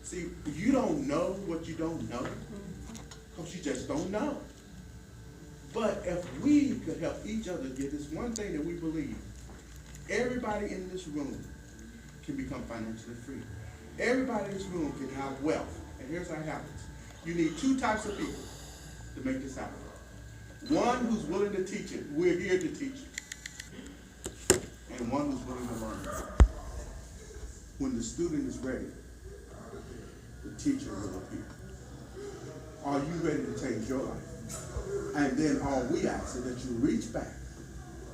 See, you don't know what you don't know because you just don't know. But if we could help each other get this one thing that we believe, everybody in this room can become financially free. Everybody in this room can have wealth. And here's how it happens. You need two types of people to make this happen. One who's willing to teach it. We're here to teach it. And one who's willing to learn. When the student is ready, the teacher will appear. Are you ready to change your life? And then all we ask is that you reach back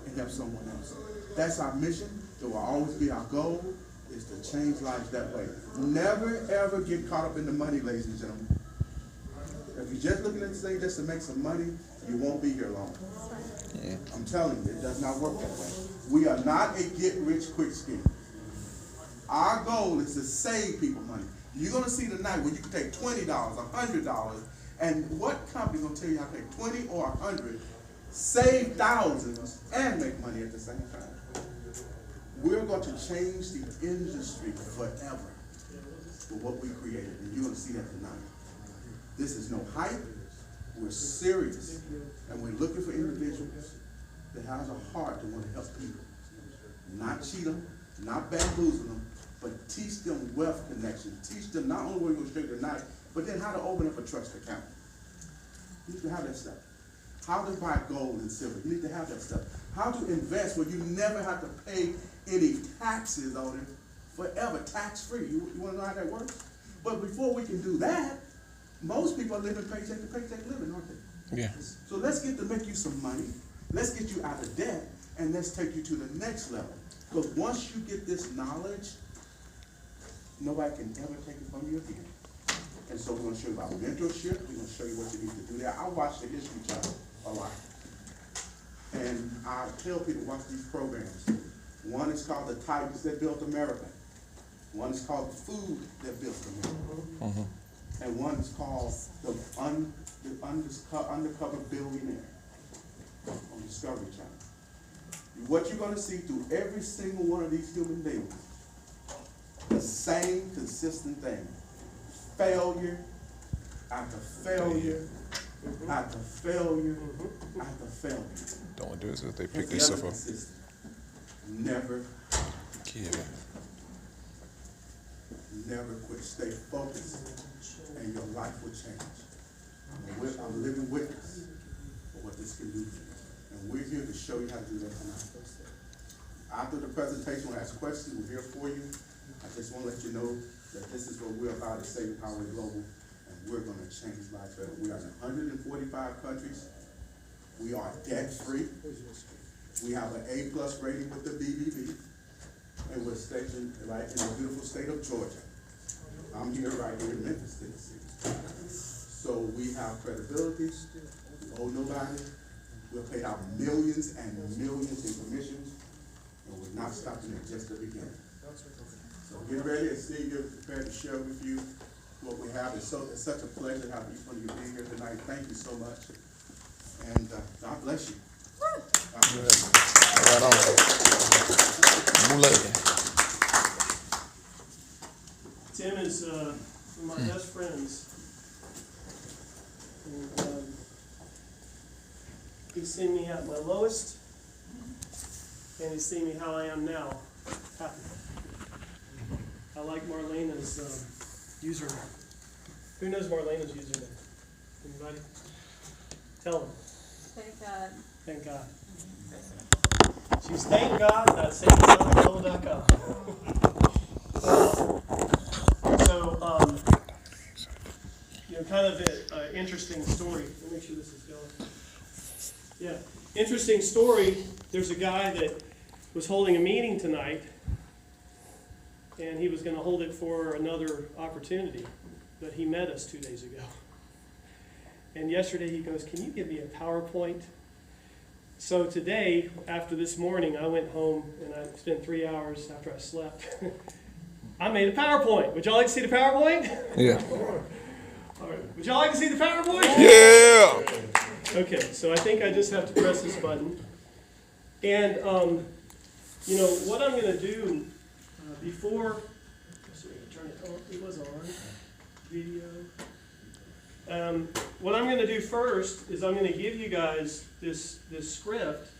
and help someone else. That's our mission. It will always be our goal, is to change lives that way. Never, ever get caught up in the money, ladies and gentlemen. If you're just looking at this thing just to make some money, you won't be here long. Yeah. I'm telling you, it does not work that way. We are not a get-rich-quick scheme. Our goal is to save people money. You're going to see tonight where you can take $20, $100, and what company going to tell you how to take 20 or 100, save thousands, and make money at the same time? We're going to change the industry forever with what we created, and you're going to see that tonight. This is no hype. We're serious, and we're looking for individuals that has a heart to want to help people. Not cheat them, not bamboozle them, but teach them wealth connection. Teach them not only where to go straight tonight, but then how to open up a trust account. You need to have that stuff. How to buy gold and silver. You need to have that stuff. How to invest where you never have to pay any taxes on it forever, tax-free. You want to know how that works? But before we can do that, most people are living paycheck to paycheck living, aren't they? Yeah. So let's get to make you some money. Let's get you out of debt, and let's take you to the next level. Because once you get this knowledge, nobody can ever take it from you again. And so we're going to show you about mentorship. We're going to show you what you need to do there. I watch the History Channel a lot. And I tell people, watch these programs. One is called The Titans That Built America. One is called The Food That Built America. Mm-hmm. And one is called The Undercover Billionaire on Discovery Channel. What you're going to see through every single one of these human beings, the same consistent thing. Failure after failure after failure after failure. Don't do is they pick themselves up. Never Yeah. Never quit. Stay focused, and your life will change. I'm a living witness of what this can do for you. And we're here to show you how to do that tonight. After the presentation, we'll ask questions. We're here for you. I just want to let you know that this is what we're about at Saving Power Global, and we're going to change lives better. We are in 145 countries. We are debt-free. We have an A+ rating with the BBB, and we're stationed right in the beautiful state of Georgia. I'm here right here in Memphis, Tennessee. So we have credibility. We owe nobody. We'll pay out millions and millions in commissions, and we're not stopping at just the beginning. So get ready, and Steve, you're prepared to share with you what we have. It's such a pleasure to have each one of you being here tonight. Thank you so much, and God bless you. God bless you. Right on. Tim is one of my best friends. And he's seen me at my lowest, and he's seen me how I am now, happy. I like Marlena's username. Who knows Marlena's username? Anybody? Tell them. Thank God. Thank God. She's thank God.savingpowerglobal.com. So, kind of an interesting story. Let me make sure this is going. Yeah, interesting story. There's a guy that was holding a meeting tonight, and he was going to hold it for another opportunity, but he met us 2 days ago. And yesterday he goes, "Can you give me a PowerPoint?" So today, after this morning, I went home and I spent 3 hours after I slept. I made a PowerPoint. Would y'all like to see the PowerPoint? Yeah. All right. Would y'all like to see the PowerPoint? Yeah. Okay, so I think I just have to press this button. And, what I'm going to do before, let's see, turn it It was on video. What I'm going to do first is I'm going to give you guys this script.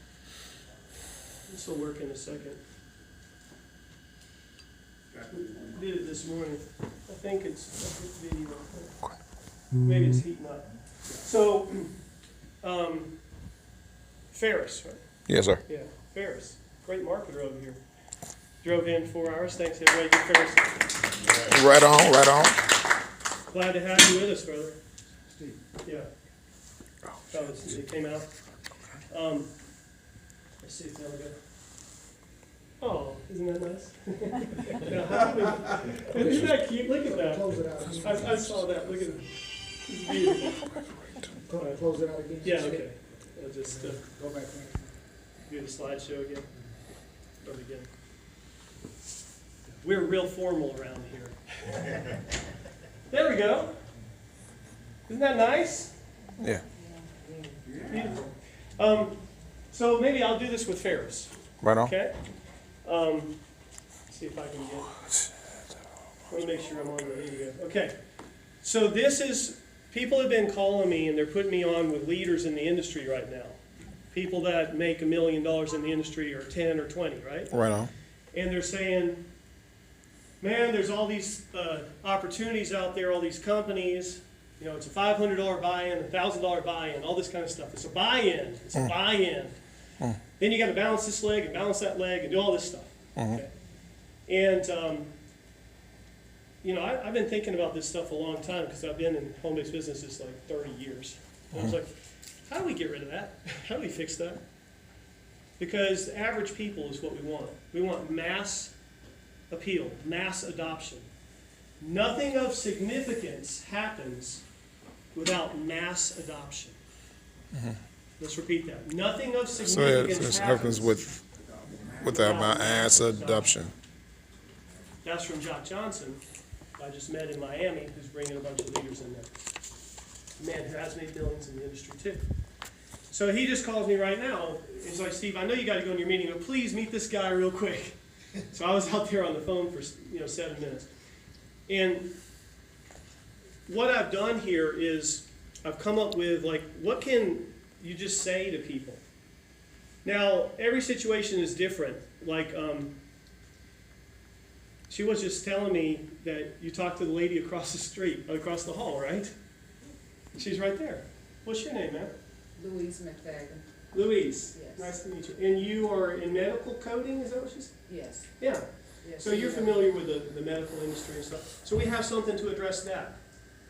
This will work in a second. We did it this morning. I think it's video. Maybe it's heating up. So, Ferris, right? Yes, sir. Yeah, Ferris. Great marketer over here. Drove in 4 hours. Thanks, everybody. Give Ferris. Right on, right on. Glad to have you with us, brother. Yeah. It came out. Let's see if that'll go. Oh, isn't that nice? Isn't that cute? Look at that. Close it out. I saw that. Look at it. It's beautiful. Close it out again. Yeah, okay. I'll just Go back there. do the slideshow again. From the beginning. We're real formal around here. There we go. Isn't that nice? Yeah. Beautiful. So maybe I'll do this with Ferris. Right on. Okay? See if I can get. Let me make sure I'm on the video. Okay. So this is, people have been calling me and they're putting me on with leaders in the industry right now. People that make $1 million in the industry or 10 or 20, right? Right on. And they're saying, man, there's all these opportunities out there, all these companies. You know, it's a $500 buy-in, a $1,000 buy-in, all this kind of stuff. It's a buy-in. It's a buy-in. Then you got to balance this leg and balance that leg and do all this stuff. Okay? And, you know, I've been thinking about this stuff a long time because I've been in home-based businesses like 30 years. And I was like, how do we get rid of that? How do we fix that? Because average people is what we want. We want mass appeal, mass adoption. Nothing of significance happens without mass adoption. Let's repeat that. Nothing of So significance it happens without my ass adoption. That's from Jock Johnson, who I just met in Miami, who's bringing a bunch of leaders in there. A man who has made millions in the industry too. So he just calls me right now. He's like, Steve, I know you got to go in your meeting, but please meet this guy real quick. So I was out there on the phone for 7 minutes. And what I've done here is I've come up with, like, what can you just say to people? Now, every situation is different. Like, she was just telling me that you talked to the lady across the street, across the hall, right? She's right there. What's your name, man? Louise McFadden. Louise. Yes. Nice to meet you. And you are in medical coding, is that what she said? Yes. Yeah. Yes. So you're familiar with the medical industry and stuff. So we have something to address that,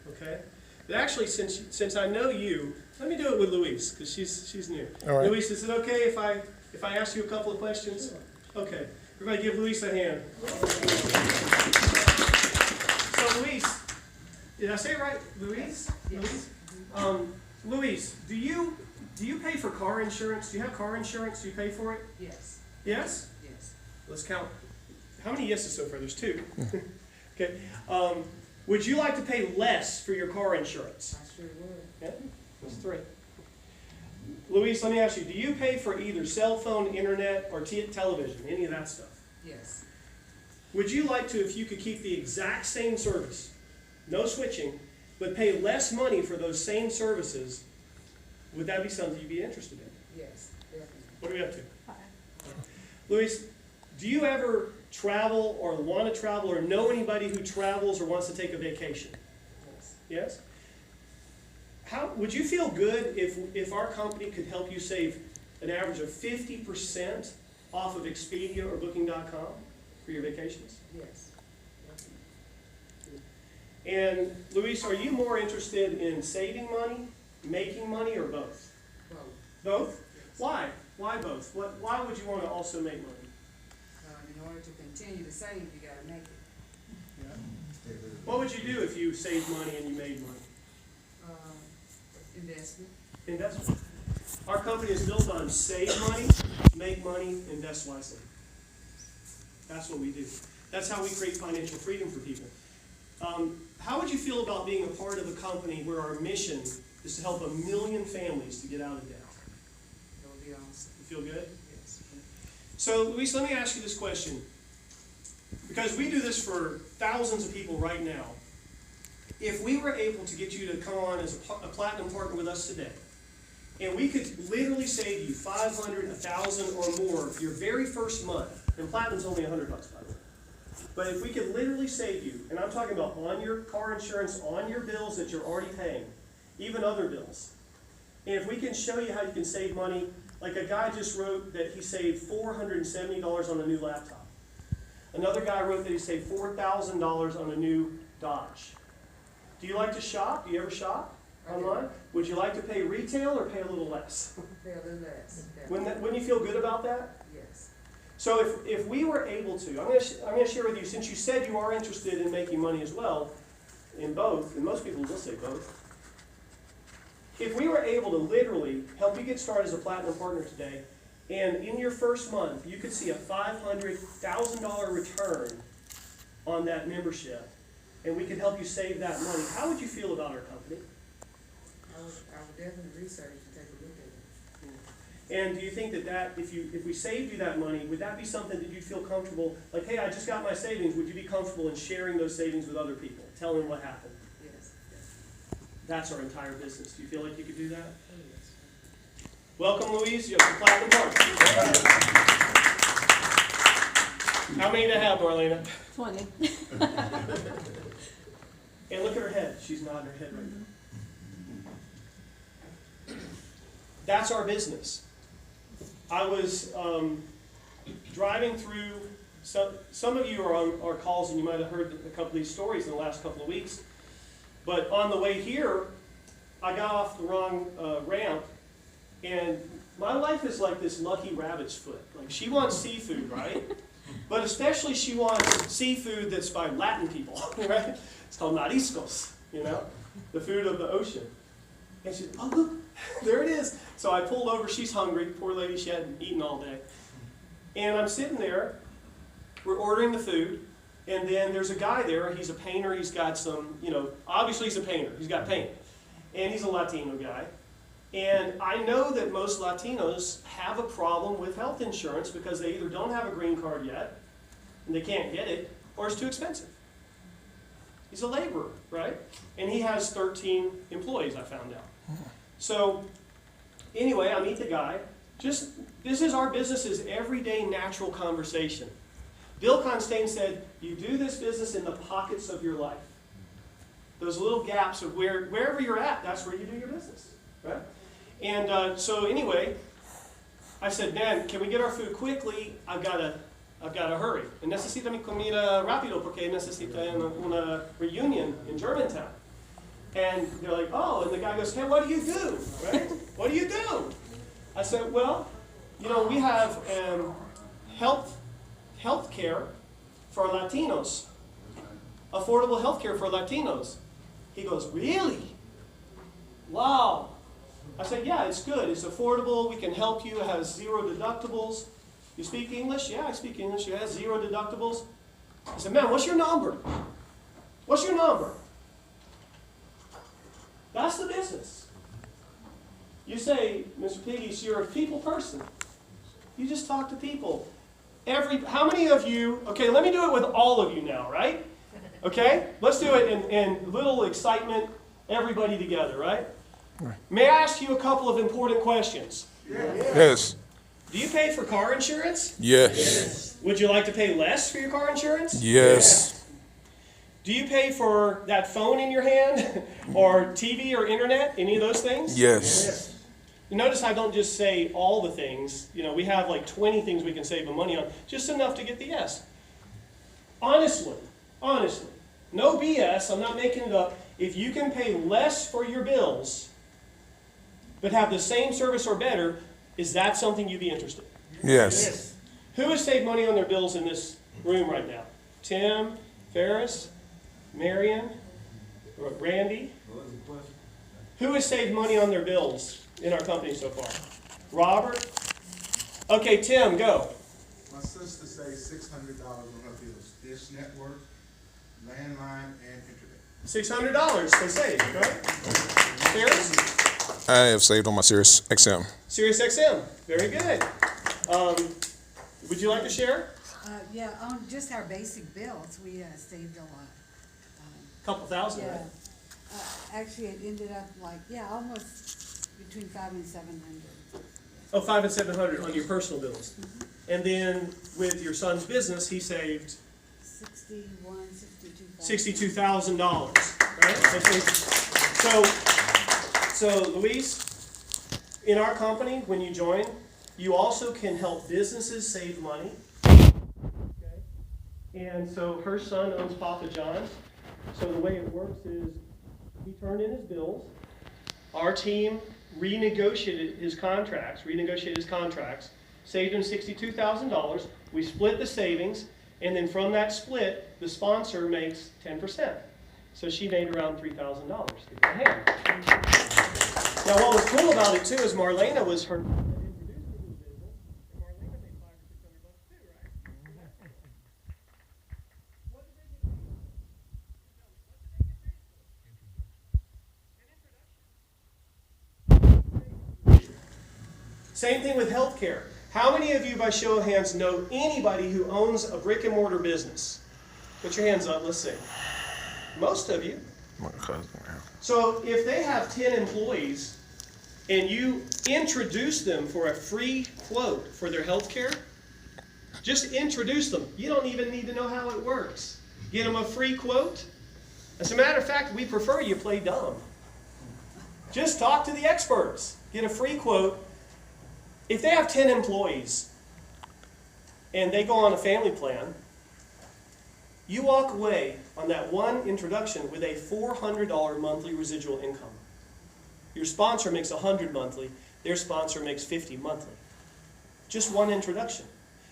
okay? But actually, since I know you, let me do it with Louise because she's new. All right. Louise, is it okay if I ask you a couple of questions? Okay. Everybody, give Louise a hand. So Louise, did I say it right? Louise. Yes. Louise, do you pay for car insurance? Do you have car insurance? Do you pay for it? Yes. Yes. Yes. Let's count. How many yeses so far? There's 2. Okay. Would you like to pay less for your car insurance? I sure would. Yeah. That's 3. Louise, let me ask you, do you pay for either cell phone, internet, or television, any of that stuff? Yes. Would you like to, if you could keep the exact same service, no switching, but pay less money for those same services, would that be something you'd be interested in? Yes. Definitely. What are we up to? 5. Louise, do you ever travel or want to travel or know anybody who travels or wants to take a vacation? Yes. Yes? How would you feel good if our company could help you save an average of 50% off of Expedia or Booking.com for your vacations? Yes. Definitely. And Luis, are you more interested in saving money, making money, or both? Both. Both? Yes. Why? Why both? Why would you want to also make money? In order to continue to save, you got to make it. What would you do if you saved money and you made money? Investment. Investment. Our company is built on save money, make money, invest wisely. That's what we do. That's how we create financial freedom for people. How would you feel about being a part of a company where our mission is to help 1 million families to get out of debt? That would be awesome. You feel good? Yes. So, Luis, let me ask you this question. because we do this for thousands of people right now. If we were able to get you to come on as a platinum partner with us today, and we could literally save you $500, $1,000 or more your very first month, and platinum's only $100, by the way. But if we could literally save you, and I'm talking about on your car insurance, on your bills that you're already paying, even other bills. And if we can show you how you can save money, like a guy just wrote that he saved $470 on a new laptop. Another guy wrote that he saved $4,000 on a new Dodge. Do you like to shop? Do you ever shop online? Would you like to pay retail or pay a little less? Pay a little less. Wouldn't you feel good about that? Yes. So if we were able to, I'm going to share with you, since you said you are interested in making money as well, in both, and most people will say both, if we were able to literally help you get started as a platinum partner today, and in your first month, you could see a $500,000 return on that membership, and we could help you save that money, how would you feel about our company? I would definitely research and take a look at it. And do you think that if we saved you that money, would that be something that you'd feel comfortable, like, hey, I just got my savings, would you be comfortable in sharing those savings with other people, telling them what happened? Yes. That's our entire business. Do you feel like you could do that? Oh, yes. Welcome, Louise. You have the platinum card. How many to have, Marlena? 20. And look at her head. She's nodding her head right now. That's our business. I was driving through, some of you are on our calls and you might have heard a couple of these stories in the last couple of weeks. But on the way here, I got off the wrong ramp, and my wife is like this lucky rabbit's foot. Like, she wants seafood, right? But especially she wants seafood that's by Latin people, right? It's called mariscos, you know, the food of the ocean. And she's, oh, look, there it is. So I pulled over. She's hungry. Poor lady, she hadn't eaten all day. And I'm sitting there. We're ordering the food. And then there's a guy there. He's a painter. He's got some, you know, obviously he's a painter. He's got paint. And he's a Latino guy. And I know that most Latinos have a problem with health insurance because they either don't have a green card yet, and they can't get it, or it's too expensive. He's a laborer, right? And he has 13 employees, I found out. So anyway, I meet the guy. This is our business, is everyday natural conversation. Bill Constantine said, you do this business in the pockets of your life. Those little gaps of wherever you're at, that's where you do your business, right? And so anyway, I said, man, can we get our food quickly? I've got to hurry. And necesito mi comida rápido porque necesito una reunion in Germantown. And they're like, oh, and the guy goes, hey, what do you do, right? What do you do? I said, well, you know, we have health care for Latinos, affordable health care for Latinos. He goes, really? Wow. I said, yeah, it's good. It's affordable. We can help you. It has 0 deductibles. You speak English? Yeah, I speak English. It has 0 deductibles. I said, man, what's your number? What's your number? That's the business. You say, Mr. Piggies, you're a people person. You just talk to people. How many of you, okay, let me do it with all of you now, right? Okay? Let's do it in little excitement, everybody together, right? May I ask you a couple of important questions? Yes. Do you pay for car insurance? Yes. Would you like to pay less for your car insurance? Yes. Do you pay for that phone in your hand or TV or internet, any of those things? Yes. You notice I don't just say all the things. You know, we have like 20 things we can save money on, just enough to get the yes. Honestly, no BS, I'm not making it up. If you can pay less for your bills, but have the same service or better, is that something you'd be interested in? Yes. Who has saved money on their bills in this room right now? Tim, Ferris, Marion, Randy? Who has saved money on their bills in our company so far? Robert? Okay, Tim, go. My sister saved $600 on her bills. Dish network, landline, and internet. $600 they saved, right? Ferris? I have saved on my Sirius XM. Sirius XM. Very good. Would you like to share? Yeah, on just our basic bills, we saved a lot. Couple thousand, Yeah, right? actually, it ended up like, yeah, almost between 500 and 700. Oh, 500 and 700 on your personal bills. And then with your son's business, he saved 62,000. $62,000, right? So Luis, in our company, when you join, you also can help businesses save money. Okay? And so her son owns Papa John's. So the way it works is he turned in his bills. Our team renegotiated his contracts, saved him $62,000. We split the savings, and then from that split, the sponsor makes 10%. So she made around $3,000. Give her a hand. Now, what was cool about it too is Marlena was her. Same thing with healthcare. How many of you, by show of hands, know anybody who owns a brick and mortar business? Put your hands up, let's see. Most of you. My cousin. So if they have 10 employees and you introduce them for a free quote for their healthcare, just introduce them. You don't even need to know how it works. Get them a free quote. As a matter of fact, we prefer you play dumb. Just talk to the experts. Get a free quote. If they have 10 employees and they go on a family plan, you walk away on that one introduction with a $400 monthly residual income. Your sponsor makes $100 monthly, their sponsor makes $50 monthly. Just one introduction.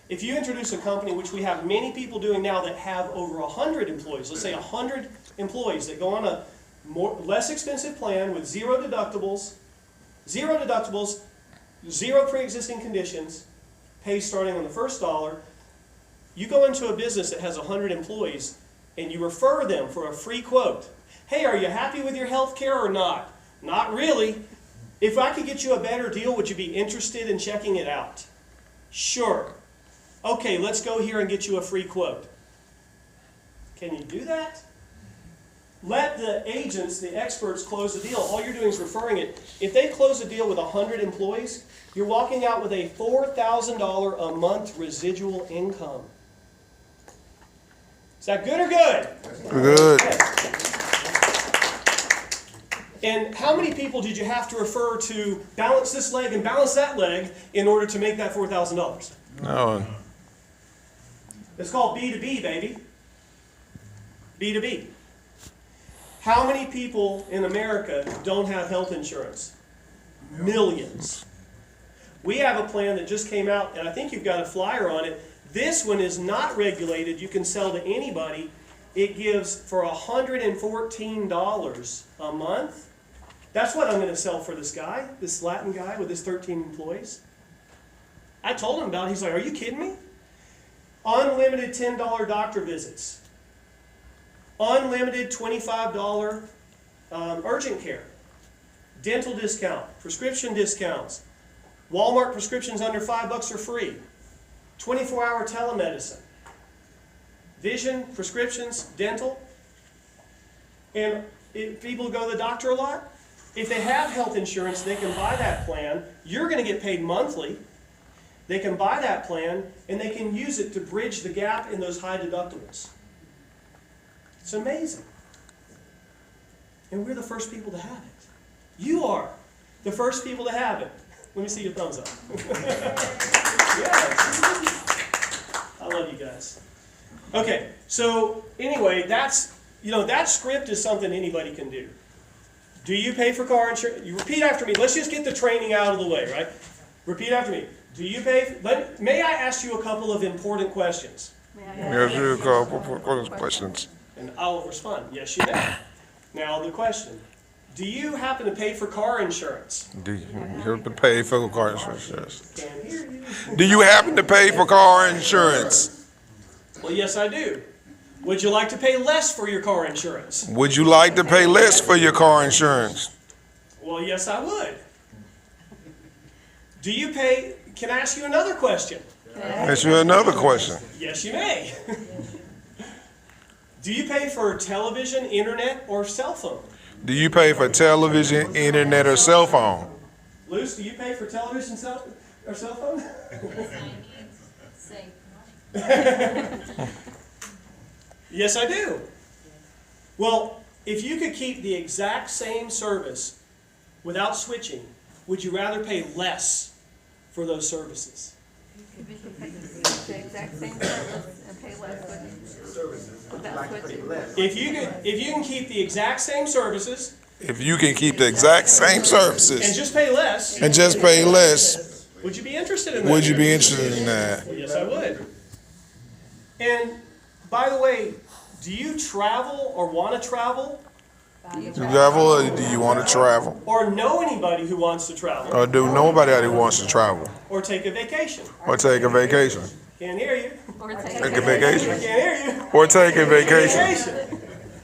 If you introduce a company, which we have many people doing now that have over 100 employees, let's say 100 employees that go on a less expensive plan with zero deductibles, zero pre-existing conditions, pay starting on the first dollar. You go into a business that has 100 employees and you refer them for a free quote. Hey, are you happy with your health care or not? Not really. If I could get you a better deal, would you be interested in checking it out? Sure. Okay, let's go here and get you a free quote. Can you do that? Let the agents, the experts, close the deal. All you're doing is referring it. If they close a deal with 100 employees, you're walking out with a $4,000 a month residual income. Is that good or good? Good. Yes. And how many people did you have to refer to balance this leg and balance that leg in order to make that $4,000? No. It's called B2B, baby. B2B. How many people in America don't have health insurance? Millions. We have a plan that just came out, and I think you've got a flyer on it. This one is not regulated. You can sell to anybody. It gives for $114 a month. That's what I'm going to sell for this guy, this Latin guy with his 13 employees. I told him about it. He's like, are you kidding me? Unlimited $10 doctor visits. Unlimited $25 urgent care. Dental discount. Prescription discounts. Walmart prescriptions under $5 are free. 24-hour telemedicine. Vision, prescriptions, dental. And if people go to the doctor a lot, if they have health insurance, they can buy that plan. You're going to get paid monthly. They can buy that plan, and they can use it to bridge the gap in those high deductibles. It's amazing. And we're the first people to have it. You are the first people to have it. Let me see your thumbs up. Yes. I love you guys. Okay, so anyway, that script is something anybody can do. Do you pay for car insurance? You repeat after me. Let's just get the training out of the way, right? Repeat after me. Do you pay? May I ask you a couple of important questions? Yes, you call for questions. And I'll respond. Yes, you may. Now the question. Do you happen to pay for car insurance? Do you have to pay for car insurance? Can't hear you. Do you happen to pay for car insurance? Well, yes, I do. Would you like to pay less for your car insurance? Would you like to pay less for your car insurance? Well, yes, I would. Do you pay? Can I ask you another question? Ask you another question. Yes, you may. Do you pay for television, internet, or cell phone? Do you pay for television, internet, or cell phone? Luce, do you pay for television or cell phone? Yes, I do. Well, if you could keep the exact same service without switching, would you rather pay less for those services? If you can pay the exact same service and pay less without switching. If you can keep the exact same services If you can keep the exact same and services just pay less, and just pay less, would you be interested in that? would you be interested in that? Yes, I would. And by the way, do you travel or want to travel? Do you travel or do you want to travel? Or know anybody who wants to travel? Or do nobody who wants to travel? Or take a vacation? Or take a vacation? Can't hear you. Or Take a I vacation? can't hear you. Or take a vacation? Vacation.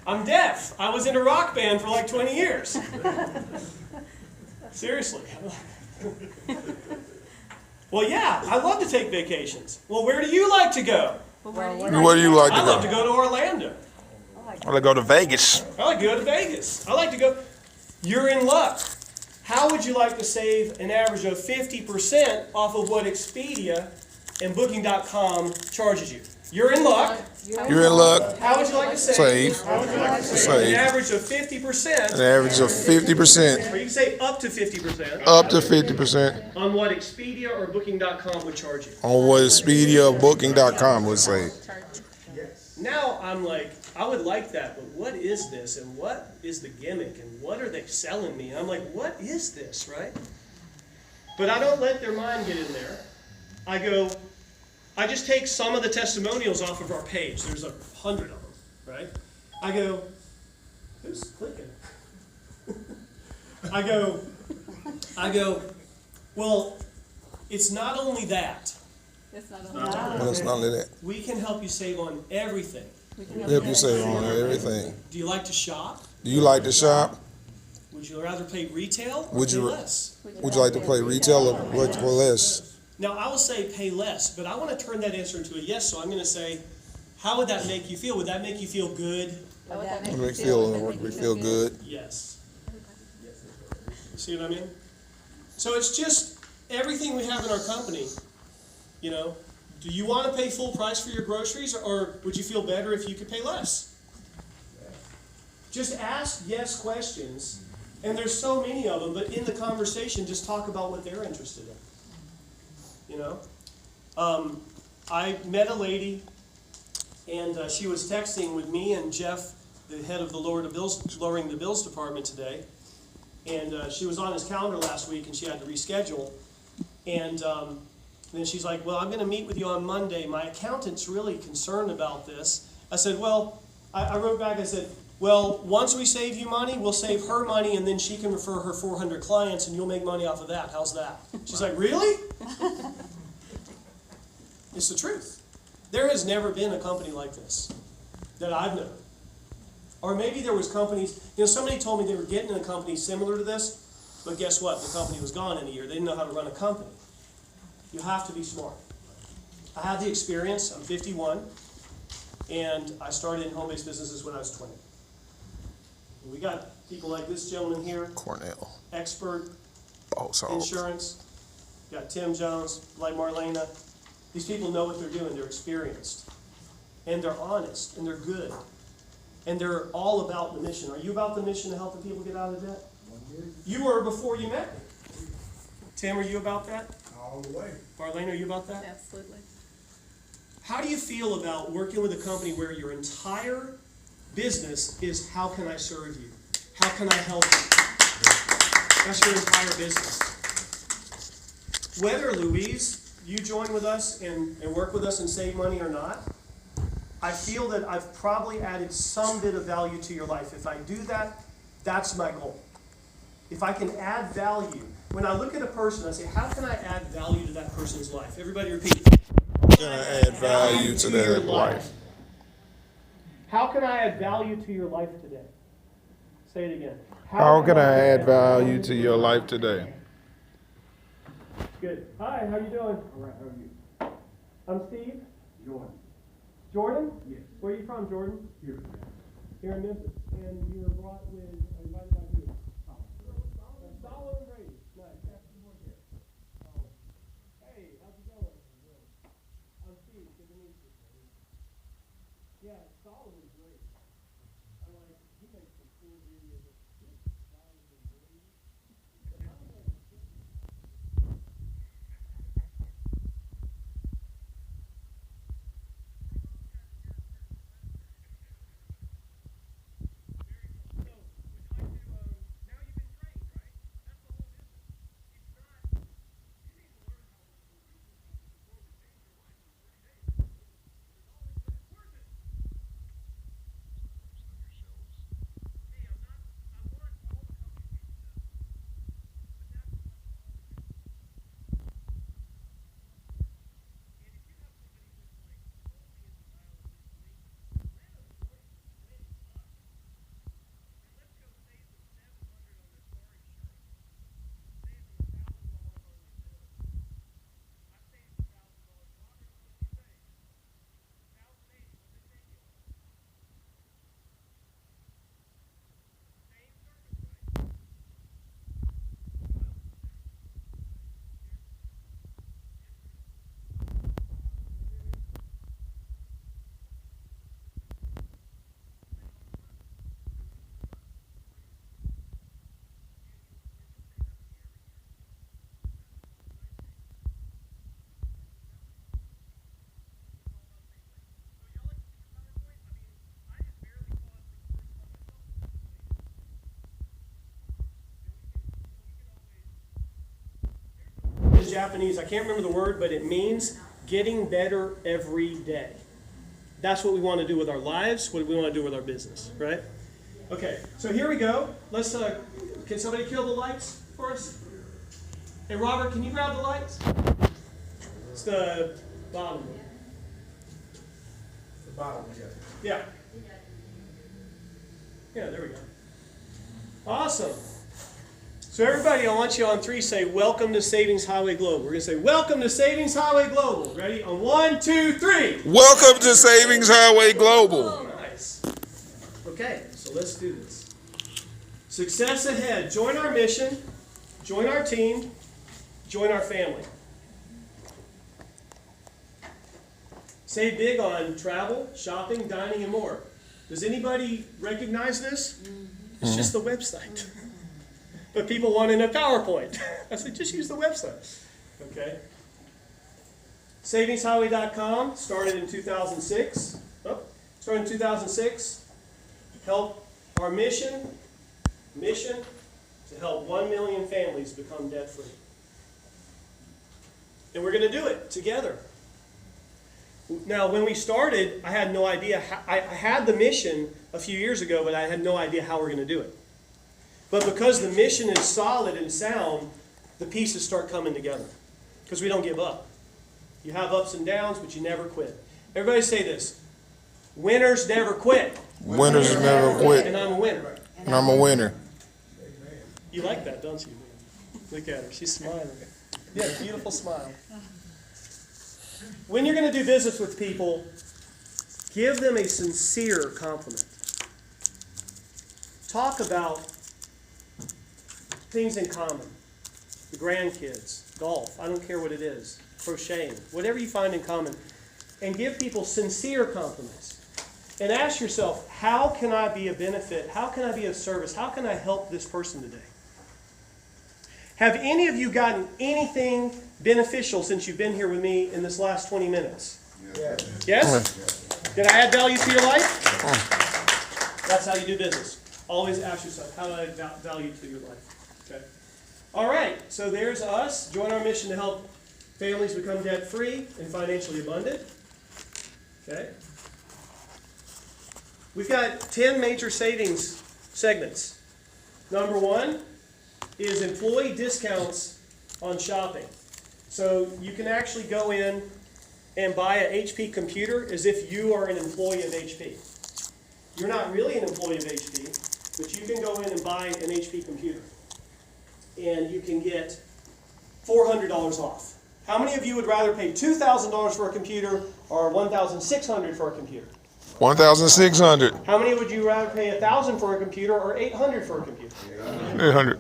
I'm deaf. I was in a rock band for like 20 years. Seriously. Well, yeah, I love to take vacations. Well, where do you like to go? Where do you like to I love to go? go to Orlando. I like to go to Vegas. I like to go to Vegas. I like to go. You're in luck. How would you like to save an average of 50% off of what Expedia and Booking.com charges you? You're in luck. You're in luck. How would you like to save? Save. How would you like to save? Save. An average of 50%, An average of 50%, or you can say up to 50%, up to 50% on what Expedia or Booking.com would charge you. on what Expedia or Booking.com would say. Now I'm like, I would like that, but what is this? And what is the gimmick? And what are they selling me? And I'm like, what is this, right? But I don't let their mind get in there. I just take some of the testimonials off of our page. There's 100 of them, right? I go, who's clicking? I go, well, it's not only that. It's not But it's not only that. We can help you save on everything. Help you save on everything. Do you like to shop? Do you like to shop? Would you rather pay retail or Would pay you- less? Would you like to play retail or work for less? Now, I will say pay less, but I want to turn that answer into a yes, so I'm going to say, how would that make you feel? Would that make you feel good? How would that It make makes you feel good. Yes. See what I mean? So it's just everything we have in our company, you know. Do you want to pay full price for your groceries, or would you feel better if you could pay less? Just ask yes questions, and there's so many of them, but in the conversation, just talk about what they're interested in. You know? I met a lady, and she was texting with me and Jeff, the head of the Lowering the Bills department today, and she was on his calendar last week, and she had to reschedule, and then she's like, well, I'm going to meet with you on Monday. My accountant's really concerned about this. I said, well, I wrote back, I said, well, once we save you money, we'll save her money, and then she can refer her 400 clients, and you'll make money off of that. How's that? She's like, really? It's the truth. There has never been a company like this that I've known. Or maybe there was companies, somebody told me they were getting in a company similar to this, but guess what? The company was gone in a year. They didn't know how to run a company. You have to be smart. I have the experience. I'm 51, and I started in home-based businesses when I was 20. And we got people like this gentleman here, Cornell. expert Boss hog. insurance. Got Tim Jones, like Marlena. These people know what they're doing. They're experienced, and they're honest, and they're good, and they're all about the mission. Are you about the mission to help the people get out of debt? You were before you met me. Tim, are you about that? All the way. Marlene, are you about that? Absolutely. How do you feel about working with a company where your entire business is how can I serve you? How can I help you? That's your entire business. Whether, Louise, you join with us and work with us and save money or not, I feel that I've probably added some bit of value to your life. If I do that, that's my goal. If I can add value, when I look at a person, I say, how can I add value to that person's life? Everybody repeat. Can I add value to their life? How can I add value to your life today? Say it again. How can I add value to your life today? Good. Hi, how you doing? All right, how are you? I'm Steve. Jordan. Jordan? Yes. Where are you from, Jordan? Here. Here in Memphis. And you were brought with, invited by who? Solo and Brady. Nice. Oh. Hey, how's it going? I'm Steve. Good to meet you. Yeah, Solomon is great. I like, he makes some cool videos. Solomon and Brady. In Japanese, I can't remember the word, but it means getting better every day. That's what we want to do with our lives, what we want to do with our business, right? Okay, so here we go. Let's, can somebody kill the lights for us? Hey, Robert, can you grab the lights? It's the bottom one. The bottom, yeah. Yeah. Yeah, there we go. Awesome. So everybody, I want you on 3 say, welcome to Savings Highway Global. We're going to say, welcome to Savings Highway Global. Ready? On 1, 2, 3. Welcome to Savings Highway Global. Nice. Okay, so let's do this. Success ahead. Join our mission. Join our team. Join our family. Save big on travel, shopping, dining, and more. Does anybody recognize this? It's just the website. But people want in a PowerPoint. I said, just use the website. Okay. SavingsHighway.com started in 2006. Started in 2006. Help our mission to help 1 million families become debt-free. And we're going to do it together. Now, when we started, I had no idea. I had the mission a few years ago, but I had no idea how we're going to do it. But because the mission is solid and sound, the pieces start coming together. Because we don't give up. You have ups and downs, but you never quit. Everybody say this. Winners never quit. Winners never quit. And I'm a winner. And I'm a winner. You like that, don't you? Look at her. She's smiling. Yeah, beautiful smile. When you're going to do business with people, give them a sincere compliment. Talk about things in common. The grandkids, golf, I don't care what it is, crocheting, whatever you find in common. And give people sincere compliments. And ask yourself, how can I be a benefit? How can I be of service? How can I help this person today? Have any of you gotten anything beneficial since you've been here with me in this last 20 minutes? Yes. Yes? Did I add value to your life? That's how you do business. Always ask yourself, how do I add value to your life? Okay. All right, so there's us. Join our mission to help families become debt-free and financially abundant. Okay. We've got 10 major savings segments. Number 1 is employee discounts on shopping. So you can actually go in and buy an HP computer as if you are an employee of HP. You're not really an employee of HP, but you can go in and buy an HP computer. And you can get $400 off. How many of you would rather pay $2,000 for a computer or $1,600 for a computer? 1,600. How many would you rather pay $1,000 for a computer or $800 for a computer? 800.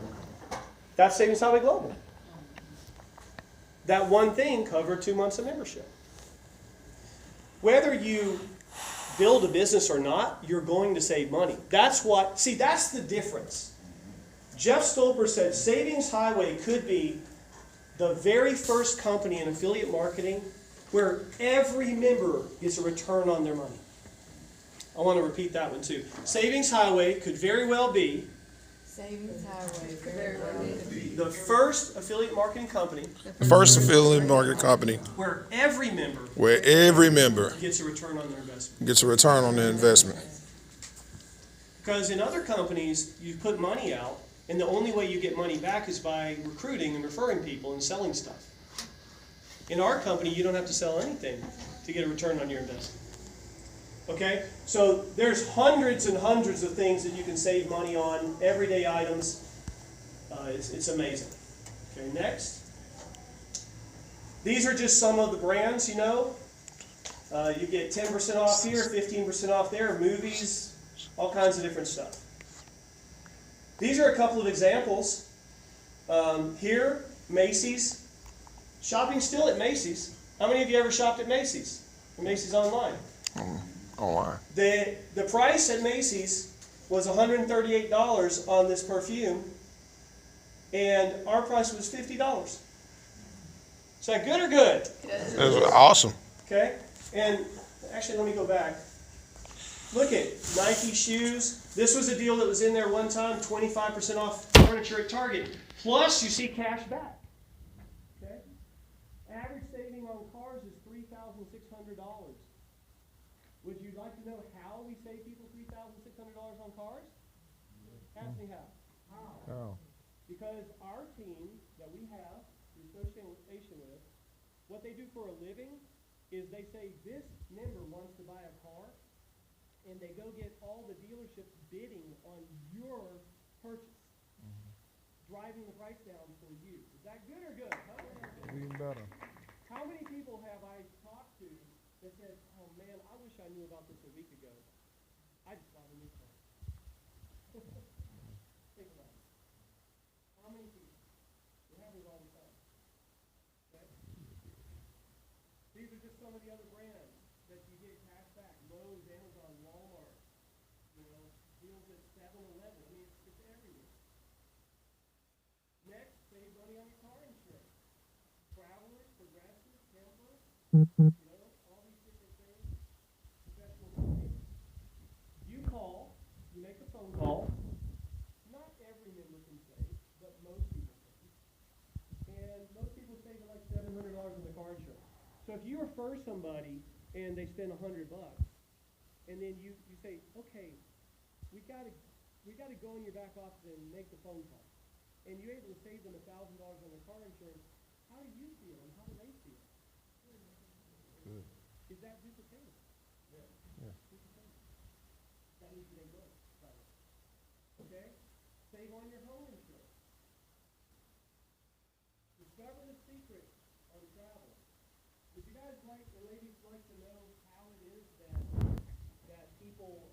That's Savings Highway Global. That one thing covered 2 months of membership. Whether you build a business or not, you're going to save money. That's the difference. Jeff Stolper said Savings Highway could be the very first company in affiliate marketing where every member gets a return on their money. I want to repeat that one too. Savings Highway could very well be Savings Highway, very well. the first affiliate marketing company First affiliate market company where every member where every member gets a return on their investment. gets a return on their investment. Because in other companies, you put money out, and the only way you get money back is by recruiting and referring people and selling stuff. In our company, you don't have to sell anything to get a return on your investment. Okay? So there's hundreds and hundreds of things that you can save money on, everyday items. It's amazing. Okay, next. These are just some of the brands, you know. You get 10% off here, 15% off there, movies, all kinds of different stuff. These are a couple of examples. Here, Macy's. Shopping still at Macy's. How many of you ever shopped at Macy's? Or Macy's online? Online. The price at Macy's was $138 on this perfume, and our price was $50. Is that good or good? That's awesome. Okay? And actually, let me go back. Look at Nike shoes. This was a deal that was in there one time, 25% off furniture at Target. Plus, you see cash back. Okay? Average saving on cars is $3,600. Would you like to know how we save people $3,600 on cars? Ask me how. Oh. Because our team that we have the association with, what they do for a living is they say this member wants to buy a car, and they go get all the dealerships bidding on your purchase, driving the price down for you. Is that good or good? Huh? Even better. How many people have I talked to that said, "Oh man, I wish I knew about this a week ago. I just bought a new car." Think about it. How many people? It happens all the time. Okay? These are just some of the other brands that you get cash back. Lowe's, Amazon, Walmart, deals at 7-Eleven. I mean, it's everywhere. Next, save money on your car insurance. Travelers, Progressive, Kemper, all these different things. Professional marketing. You call, you make a phone call. Not every member can save, but most people can. And most people save like $700 in the car insurance. So if you refer somebody and they spend $100, and then you say, okay, we gotta go in your back office and make the phone call, and you're able to save them $1,000 on their car insurance, how do you feel and how do they feel? Good. Is that duplicated? Yeah. Duplicated. That means they go. Okay? Save on your home insurance. Discover the secret on travel. Would you guys like, or ladies, like to know how it is that people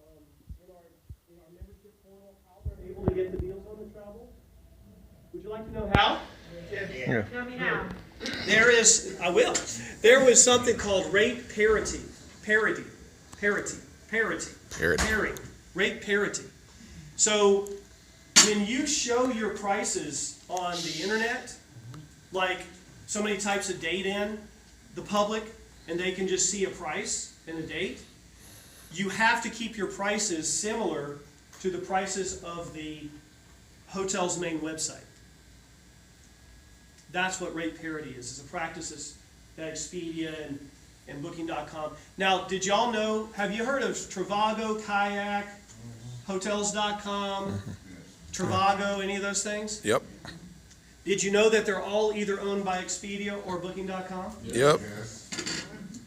in our membership portal, how they're able to get the deals on the travel? Would you like to know how? Yeah. Tell me how. I will. There was something called rate parity. Parity. Rate parity. So when you show your prices on the internet, like somebody types a date in, the public, and they can just see a price and a date, you have to keep your prices similar to the prices of the hotel's main website. That's what rate parity is. It's a practice that Expedia and Booking.com. Now, did y'all know, have you heard of Trivago, Kayak, Hotels.com, Trivago, any of those things? Yep. Did you know that they're all either owned by Expedia or Booking.com? Yep.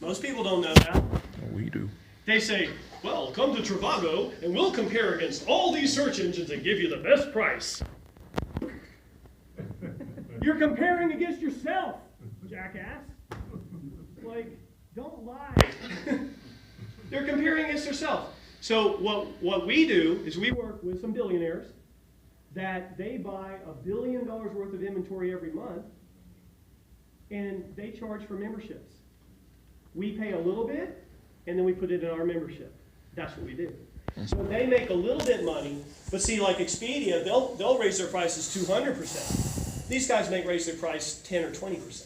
Most people don't know that. We do. They say, well, come to Trivago and we'll compare against all these search engines and give you the best price. You're comparing against yourself, jackass. Like, don't lie. They're comparing against themselves. So what we do is we work with some billionaires that they buy $1 billion worth of inventory every month, and they charge for memberships. We pay a little bit, and then we put it in our membership. That's what we do. So they make a little bit money, but see, like Expedia, they'll raise their prices 200%. These guys raise their price 10 or 20%.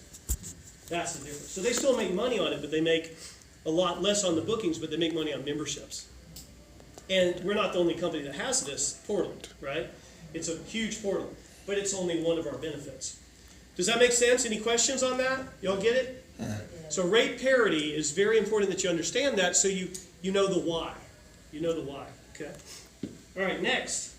That's the difference. So they still make money on it, but they make a lot less on the bookings, but they make money on memberships. And we're not the only company that has this portal, right? It's a huge portal, but it's only one of our benefits. Does that make sense? Any questions on that? Y'all get it? So rate parity is very important that you understand that, so you know the why. You know the why, okay? All right, next.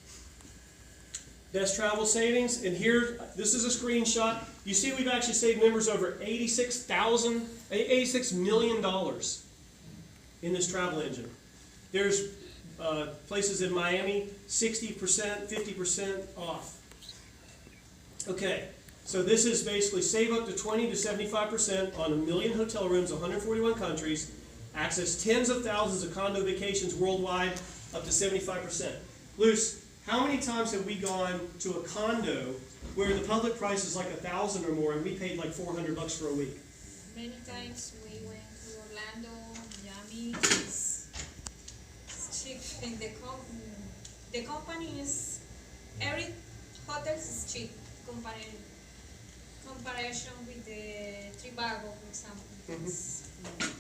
Best travel savings, and here, this is a screenshot. You see we've actually saved members over $86 million in this travel engine. There's places in Miami, 60%, 50% off. Okay, so this is basically save up to 20 to 75% on 1 million hotel rooms, 141 countries, access tens of thousands of condo vacations worldwide, up to 75%. Luce, how many times have we gone to a condo where the public price is like 1,000 or more and we paid like $400 for a week? Many times we went to Orlando, Miami. It's cheap, and the company is, every hotel is cheap comparison with the Trivago, for example.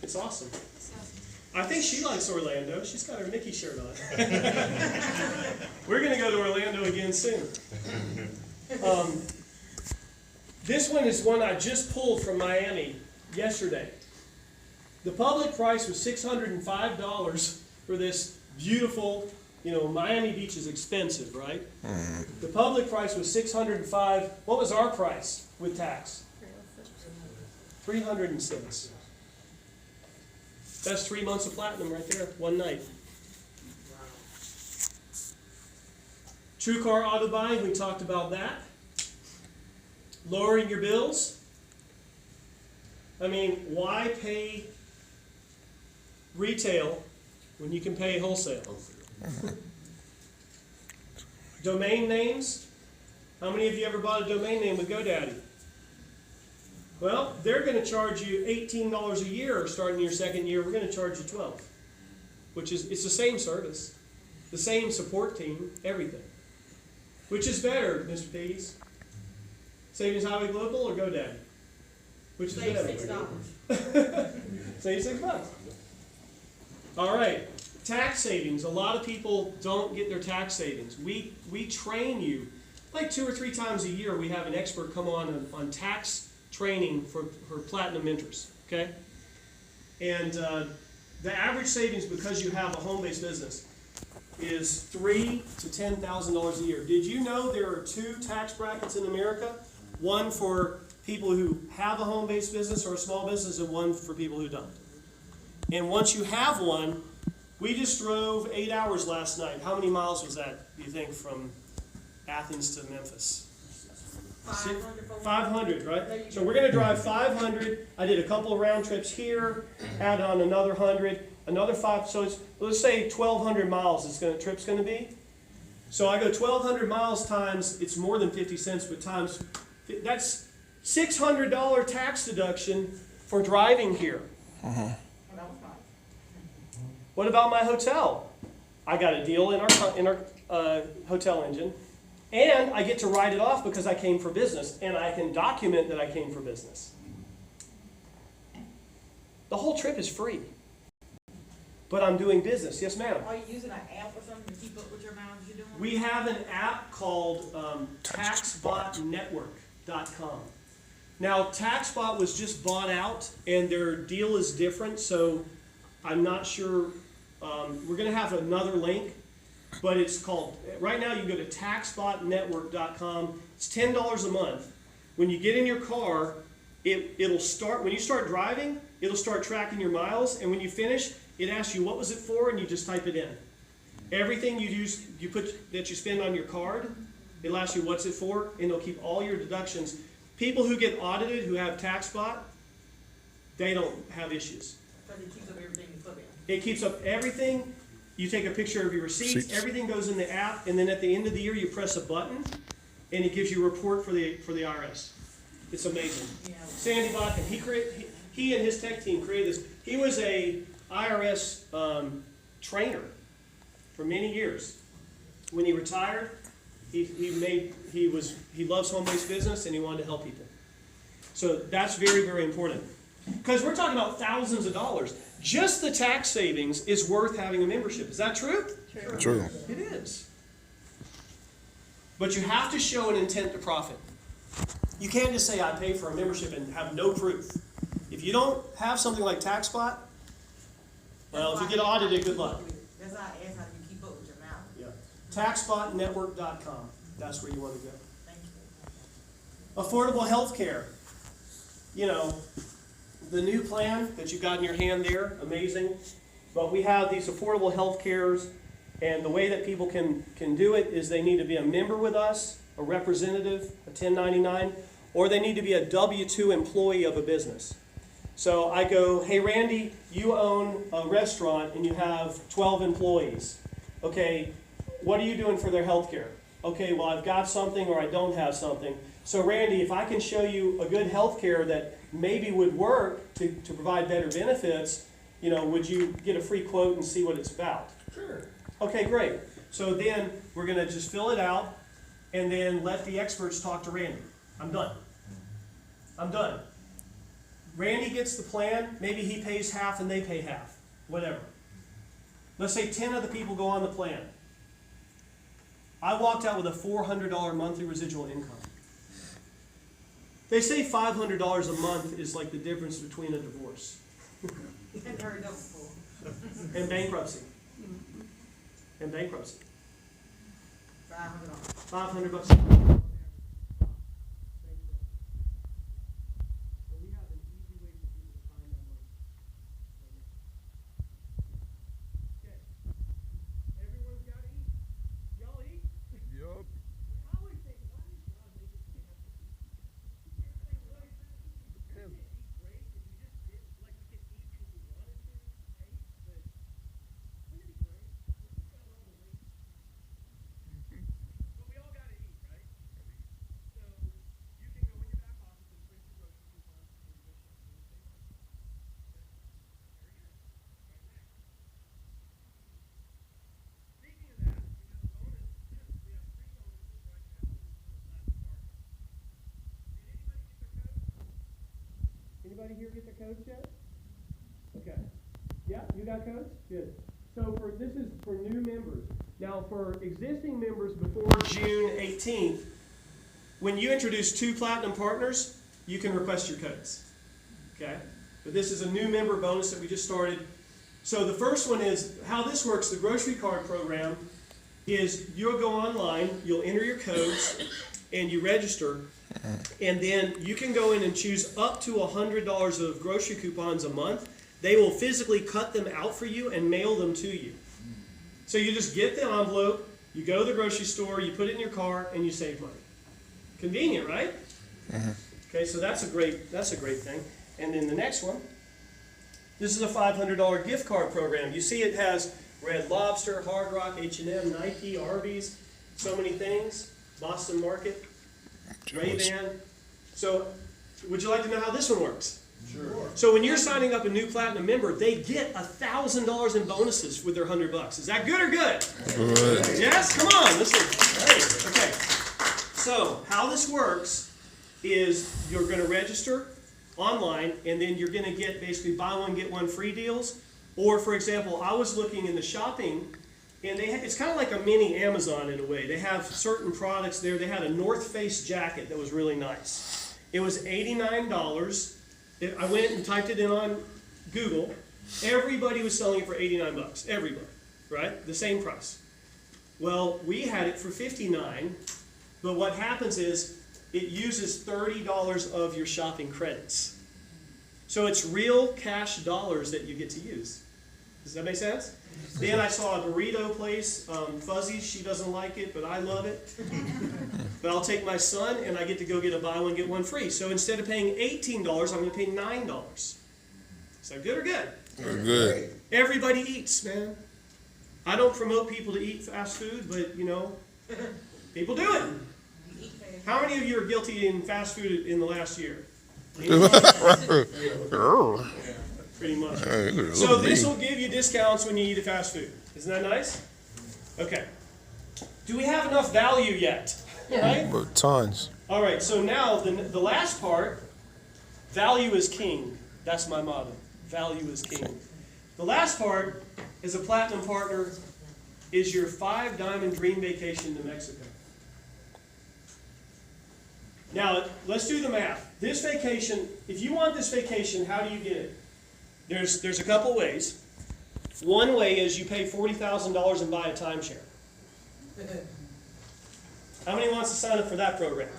It's awesome. It's awesome. I think she likes Orlando. She's got her Mickey shirt on. We're going to go to Orlando again soon. This one is one I just pulled from Miami yesterday. The public price was $605 for this beautiful, Miami Beach is expensive, right? The public price was $605. What was our price with tax? $306. That's 3 months of platinum right there, one night. True car auto buying, we talked about that. Lowering your bills. I mean, why pay retail when you can pay wholesale? Domain names. How many of you ever bought a domain name with GoDaddy? Well, they're going to charge you $18 a year starting your second year. We're going to charge you $12, which is, it's the same service, the same support team, everything. Which is better, Mr. Pease? Savings Highway Global or GoDaddy? Which is better? $6. Save $6. All right, tax savings. A lot of people don't get their tax savings. We train you, like 2 or 3 times a year. We have an expert come on tax training for platinum mentors, okay? And the average savings, because you have a home-based business, is $3,000 to $10,000 a year. Did you know there are 2 tax brackets in America? One for people who have a home-based business or a small business, and one for people who don't. And once you have one, we just drove 8 hours last night. How many miles was that, do you think, from Athens to Memphis? 500, right? So we're going to drive 500. I did a couple of round trips here, add on another 100, another 5. So it's, let's say 1,200 miles trip's going to be. So I go 1,200 miles times, it's more than 50 cents, but times, that's $600 tax deduction for driving here. What about my hotel? I got a deal in our hotel engine. And I get to write it off because I came for business, and I can document that I came for business. The whole trip is free, but I'm doing business. Yes, ma'am? Are you using an app or something to keep up with your miles you're doing? We have an app called taxbotnetwork.com. Now, TaxBot was just bought out, and their deal is different, so I'm not sure. We're going to have another link. But it's called, right now you can go to taxbotnetwork.com. It's $10 a month. When you get in your car, it'll start, when you start driving, it'll start tracking your miles. And when you finish, it asks you what was it for, and you just type it in. Everything that you spend on your card, it'll ask you what's it for, and it'll keep all your deductions. People who get audited, who have TaxBot, they don't have issues. Because it keeps up everything you put in. It keeps up everything. You take a picture of your receipts, Receipts. everything goes in the app, and then at the end of the year, you press a button, and it gives you a report for the IRS. It's amazing. Yeah. Sandy Botkin, he and his tech team created this. He was a IRS trainer for many years. When he retired, he loves home-based business and he wanted to help people. So that's very, very important. Because we're talking about thousands of dollars. Just the tax savings is worth having a membership. Is that true? True. It is. But you have to show an intent to profit. You can't just say, I pay for a membership and have no proof. If you don't have something like TaxBot, well, if you get audited, good luck. That's why I asked how you keep up with your mouth. Yeah. TaxBotNetwork.com. That's where you want to go. Thank you. Affordable health care. You know, the new plan that you've got in your hand there, amazing. But we have these affordable health cares, and the way that people can do it is they need to be a member with us, a representative, a 1099, or they need to be a W-2 employee of a business. So I go, hey Randy, you own a restaurant and you have 12 employees. Okay, what are you doing for their health care? Okay, well I've got something or I don't have something. So Randy, if I can show you a good health care that maybe would work to provide better benefits, you know, would you get a free quote and see what it's about? Sure. Okay, great. So then we're going to just fill it out and then let the experts talk to Randy. I'm done. I'm done. Randy gets the plan. Maybe he pays half and they pay half. Whatever. Let's say 10 of the people go on the plan. I walked out with a $400 monthly residual income. They say $500 a month is like the difference between a divorce I've heard that before. and bankruptcy. And bankruptcy. $500. $500. Anybody here get the codes yet? Okay. Yeah, you got codes? Good. So this is for new members. Now for existing members before June 18th, when you introduce 2 platinum partners, you can request your codes. Okay? But this is a new member bonus that we just started. So the first one is how this works. The grocery card program is you'll go online, you'll enter your codes, and you register. And then you can go in and choose up to $100 of grocery coupons a month. They will physically cut them out for you and mail them to you. So you just get the envelope, you go to the grocery store, you put it in your car, and you save money. Convenient, right? Okay, so that's a great thing. And then the next one, this is a $500 gift card program. You see it has Red Lobster, Hard Rock, H&M, Nike, Arby's, so many things, Boston Market, Ray-Ban. So would you like to know how this one works? Sure. So when you're signing up a new platinum member, they get $1,000 in bonuses with their $100. Is that good or good? Good. Yes? Come on, listen. Great. Okay. So how this works is you're going to register online, and then you're going to get basically buy one, get one free deals. Or, for example, I was looking in the shopping, and it's kind of like a mini Amazon in a way. They have certain products there. They had a North Face jacket that was really nice. It was $89. I went and typed it in on Google. Everybody was selling it for $89. Everybody, right? The same price. Well, we had it for $59, but what happens is it uses $30 of your shopping credits. So it's real cash dollars that you get to use. Does that make sense? Then I saw a burrito place, Fuzzy's. She doesn't like it, but I love it. But I'll take my son, and I get to go get a buy one, get one free. So instead of paying $18, I'm going to pay $9. Is that good or good? Good. Everybody eats, man. I don't promote people to eat fast food, but, you know, people do it. How many of you are guilty in fast food in the last year? Pretty much. So this will give you discounts when you eat fast food. Isn't that nice? Okay. Do we have enough value yet? Right? But tons. All right, so now the last part, value is king. That's my motto. Value is king. The last part is a platinum partner is your 5-diamond dream vacation to Mexico. Now, let's do the math. This vacation, if you want this vacation, how do you get it? There's a couple ways. One way is you pay $40,000 and buy a timeshare. How many wants to sign up for that program?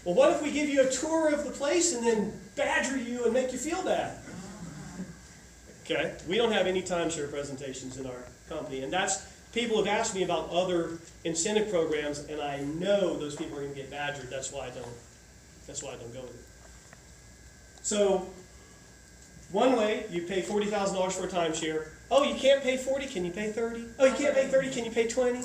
Well, what if we give you a tour of the place and then badger you and make you feel bad? Okay, we don't have any timeshare presentations in our company, and that's people have asked me about other incentive programs, and I know those people are going to get badgered. That's why I don't go with it. So, one way you pay $40,000 for a timeshare. Oh, you can't pay 40? Can you pay 30? Oh, you can't pay 30? Can you pay 20?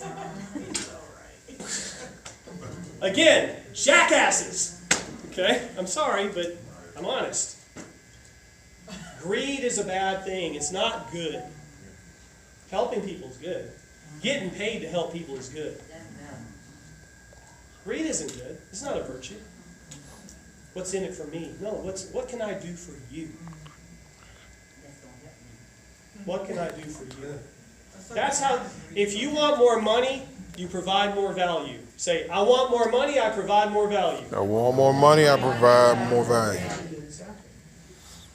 Again, jackasses. Okay, I'm sorry, but I'm honest. Greed is a bad thing. It's not good. Helping people is good. Getting paid to help people is good. Greed isn't good. It's not a virtue. What's in it for me? No, what can I do for you? What can I do for you? That's how, if you want more money, you provide more value. Say, I want more money, I provide more value. I want more money, I provide more value.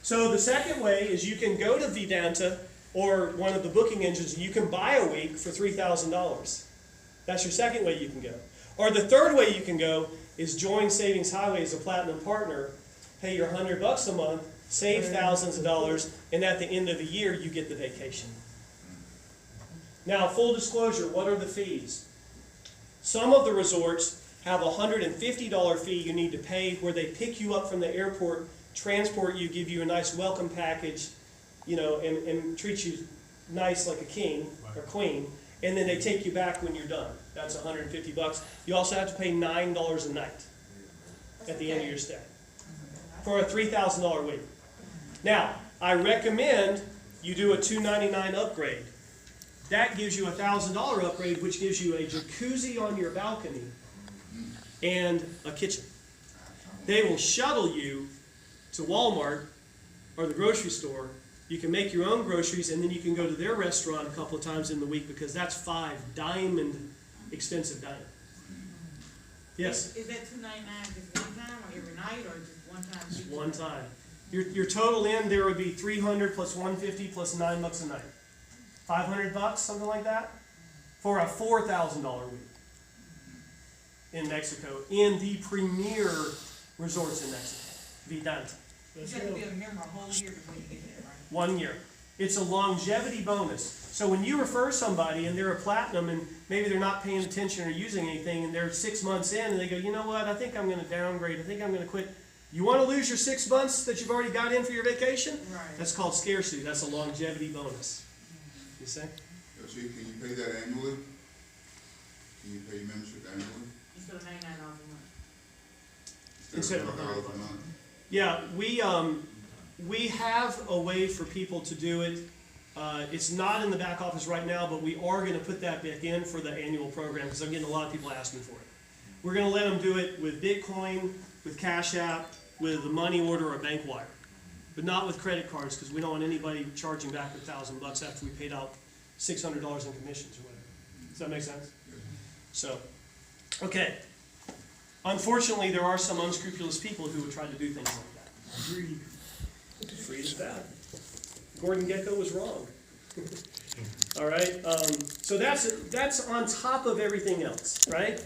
So the second way is you can go to Vedanta or one of the booking engines and you can buy a week for $3,000. That's your second way you can go. Or the third way you can go is join Savings Highway as a platinum partner, pay your $100 a month, save thousands of dollars, and at the end of the year you get the vacation. Now, full disclosure, what are the fees? Some of the resorts have a $150 fee you need to pay where they pick you up from the airport, transport you, give you a nice welcome package, you know, and treat you nice like a king or queen, and then they take you back when you're done. That's $150. You also have to pay $9 a night at the end of your stay for a $3,000 week. Now, I recommend you do a $299 upgrade. That gives you a $1,000 upgrade, which gives you a jacuzzi on your balcony and a kitchen. They will shuttle you to Walmart or the grocery store. You can make your own groceries, and then you can go to their restaurant a couple of times in the week because that's 5 diamond expensive dining. Yes? Is that $299 just one time or every night or just one time? Just one time. Your total in there would be $300 plus $150 plus $9 a night. $500, something like that, for a $4,000 week in Mexico, in the premier resorts in Mexico, Vedanta. You have to be a member a whole year before you get there, right? 1 year. It's a longevity bonus. So when you refer somebody and they're a platinum and maybe they're not paying attention or using anything and they're 6 months in and they go, you know what, I think I'm going to downgrade, I think I'm going to quit. You want to lose your 6 months that you've already got in for your vacation? Right. That's called scarcity. That's a longevity bonus. You see? Chief, can you pay that annually? Can you pay your membership annually? Instead of $99 a month. Instead of $100 a month? Yeah, we have a way for people to do it. It's not in the back office right now, but we are going to put that back in for the annual program because I'm getting a lot of people asking for it. We're going to let them do it with Bitcoin, with Cash App, with a money order or a bank wire, but not with credit cards because we don't want anybody charging back $1,000 after we paid out $600 in commissions or whatever. Does that make sense? So, okay. Unfortunately, there are some unscrupulous people who would try to do things like that. Greed. Greed is bad. Gordon Gekko was wrong. All right. So that's on top of everything else, right?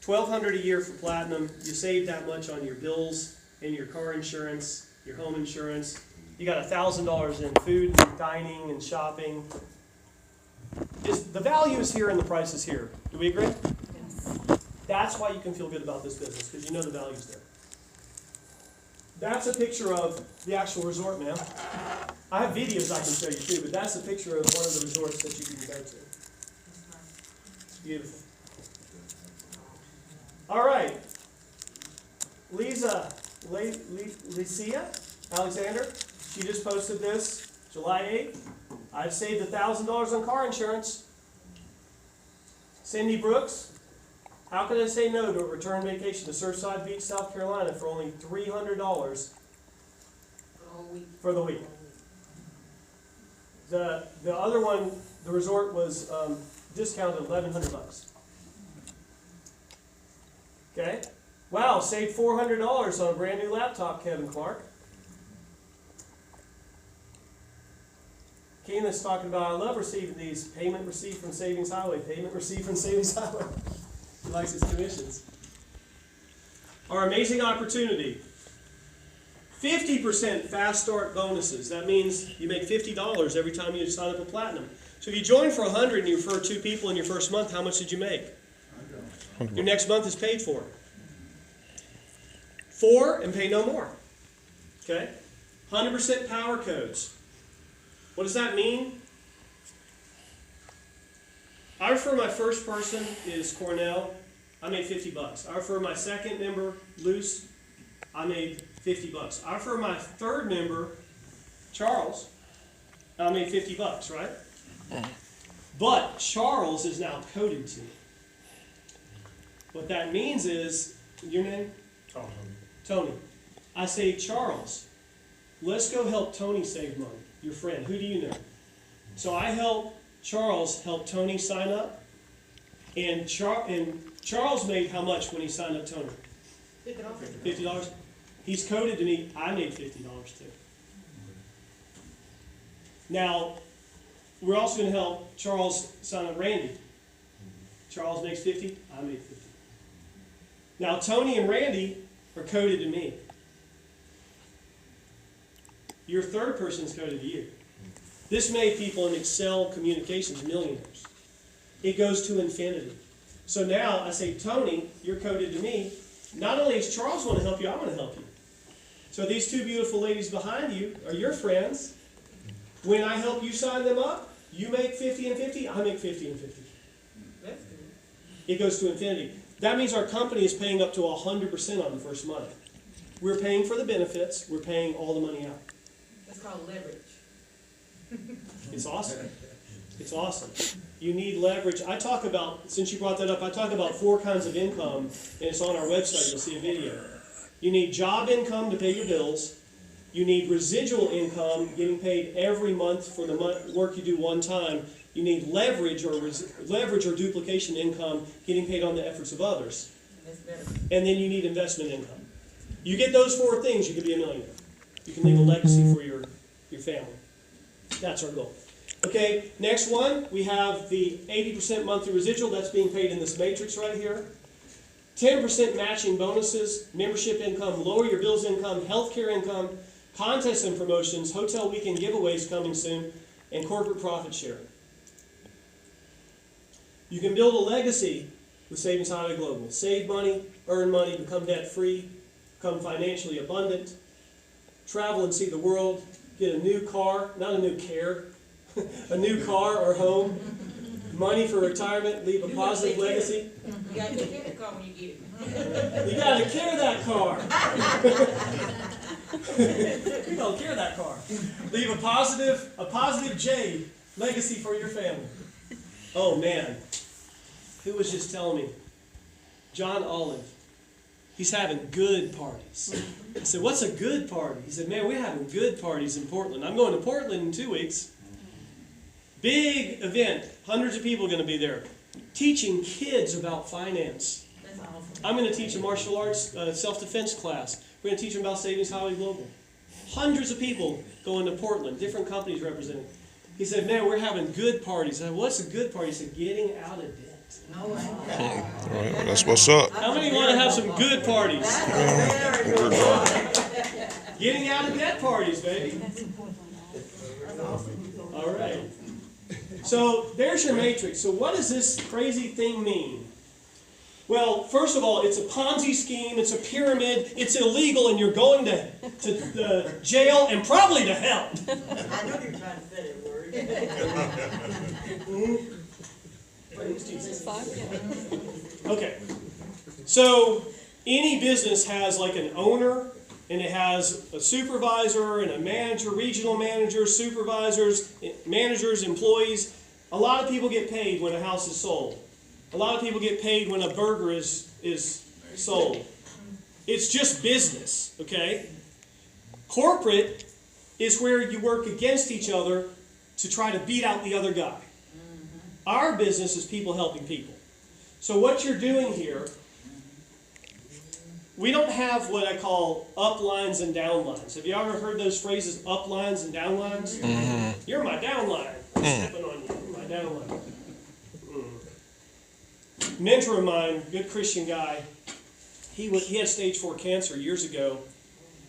$1,200 a year for platinum. You save that much on your bills and your car insurance, your home insurance. You got $1,000 in food, dining, and shopping. The value is here and the price is here. Do we agree? That's why you can feel good about this business, because you know the value's there. That's a picture of the actual resort, ma'am. I have videos I can show you too, but that's a picture of one of the resorts that you can go to. It's beautiful. All right. Licia Alexander, she just posted this July 8th. I've saved $1,000 on car insurance. Cindy Brooks, how can I say no to a return vacation to Surfside Beach, South Carolina for only $300 for the week? The other one, the resort was discounted $1,100. Okay? Wow, saved $400 on a brand new laptop, Kevin Clark. Keenan's talking about, I love receiving these. Payment received from Savings Highway. Payment received from Savings Highway. He likes his commissions. Our amazing opportunity. 50% fast start bonuses. That means you make $50 every time you sign up for Platinum. So if you join for $100 and you refer 2 people in your first month, how much did you make? Your next month is paid for. 4 and pay no more. Okay? 100% power codes. What does that mean? I refer my first person is Cornell. I made $50. I refer my second member, Luce. I made $50. I refer my third member, Charles. I made $50, right? But Charles is now coded to me. What that means is, your name? Tony. I say, Charles, let's go help Tony save money. Your friend. Who do you know? So I help Charles help Tony sign up. And Charles made how much when he signed up Tony? $50. He's coded to me, I made $50 too. Now, we're also going to help Charles sign up Randy. Charles makes 50, I made 50. Now, Tony and Randy are coded to me. Your third person is coded to you. This made people in Excel communications millionaires. It goes to infinity. So now I say, Tony, you're coded to me. Not only does Charles want to help you, I want to help you. So these 2 beautiful ladies behind you are your friends. When I help you sign them up, you make 50 and 50, I make 50 and 50. That's good. It goes to infinity. That means our company is paying up to 100% on the first month. We're paying for the benefits. We're paying all the money out. That's called leverage. It's awesome. It's awesome. You need leverage. I talk about, since you brought that up, I talk about 4 kinds of income, and it's on our website. You'll see a video. You need job income to pay your bills. You need residual income, getting paid every month for the work you do one time. You need leverage or duplication income, getting paid on the efforts of others. That's better. And then you need investment income. You get those 4 things, you can be a millionaire. You can leave a legacy for your family. That's our goal. Okay, next one, we have the 80% monthly residual. That's being paid in this matrix right here. 10% matching bonuses, membership income, lower your bills income, healthcare income, contests and promotions, hotel weekend giveaways coming soon, and corporate profit sharing. You can build a legacy with Savings Highway Global. Save money, earn money, become debt-free, become financially abundant, travel and see the world, get a new car, not a new care, a new car or home, money for retirement, leave a positive legacy. You gotta take care of the car when you get it. You gotta care that car. You gotta care that car. Leave a positive J legacy for your family. Oh man, who was just telling me? John Olive. He's having good parties. I said, what's a good party? He said, man, we're having good parties in Portland. I'm going to Portland in 2 weeks. Big event. Hundreds of people are going to be there. Teaching kids about finance. That's awesome. I'm going to teach a martial arts self-defense class. We're going to teach them about Savings Highway Global. Hundreds of people going to Portland, different companies represented. He said, man, we're having good parties. I said, what's a good party? He said, getting out of debt. No way. That's what's up. How many want to have some good parties? That's very good. Getting out of debt parties, baby. All right. So there's your matrix. So what does this crazy thing mean? Well, first of all, it's a Ponzi scheme, it's a pyramid, it's illegal, and you're going to jail and probably to hell. I know you're trying to say that word. It's fine, yeah. Okay. So any business has like an owner, and it has a supervisor and a manager, regional managers, supervisors, managers, employees. A lot of people get paid when a house is sold. A lot of people get paid when a burger is sold. It's just business, okay? Corporate is where you work against each other to try to beat out the other guy. Our business is people helping people. So what you're doing here, we don't have what I call up lines and down lines. Have you ever heard those phrases, up lines and down lines? Mm-hmm. You're my down line. I'm stepping on you. You're my down line. Mentor of mine, good Christian guy, he had stage 4 cancer years ago,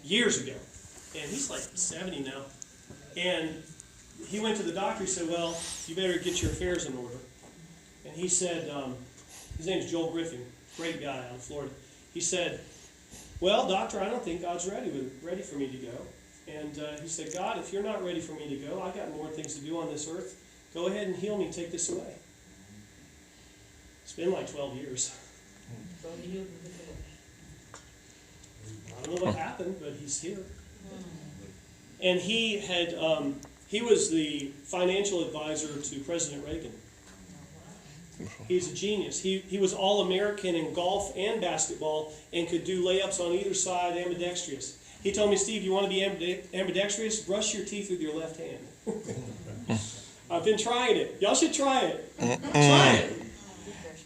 and he's like 70 now. And he went to the doctor. He said, "Well, you better get your affairs in order." And he said, his name is Joel Griffin, great guy out of Florida. He said, "Well, doctor, I don't think God's ready for me to go." And he said, "God, if you're not ready for me to go, I've got more things to do on this earth. Go ahead and heal me, take this away." It's been like 12 years. I don't know what happened, but he's here. And he was the financial advisor to President Reagan. He's a genius. He was All-American in golf and basketball and could do layups on either side, ambidextrous. He told me, "Steve, you want to be ambidextrous? Brush your teeth with your left hand." I've been trying it. Y'all should try it. Try it.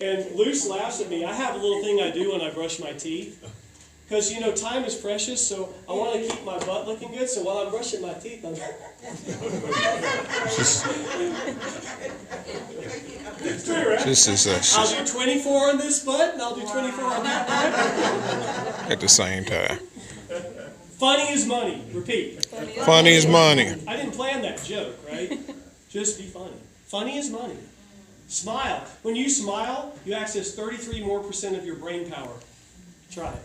And Luce laughs at me. I have a little thing I do when I brush my teeth. Because, you know, time is precious, so I want to keep my butt looking good, so while I'm brushing my teeth, I'm... It's true, right? I'll do 24 on this butt, and I'll do 24 on that butt. At the same time. Funny is money. Repeat. Funny is money. I didn't plan that joke, right? Just be funny. Funny is money. Smile. When you smile, you access 33% more of your brain power. Try it.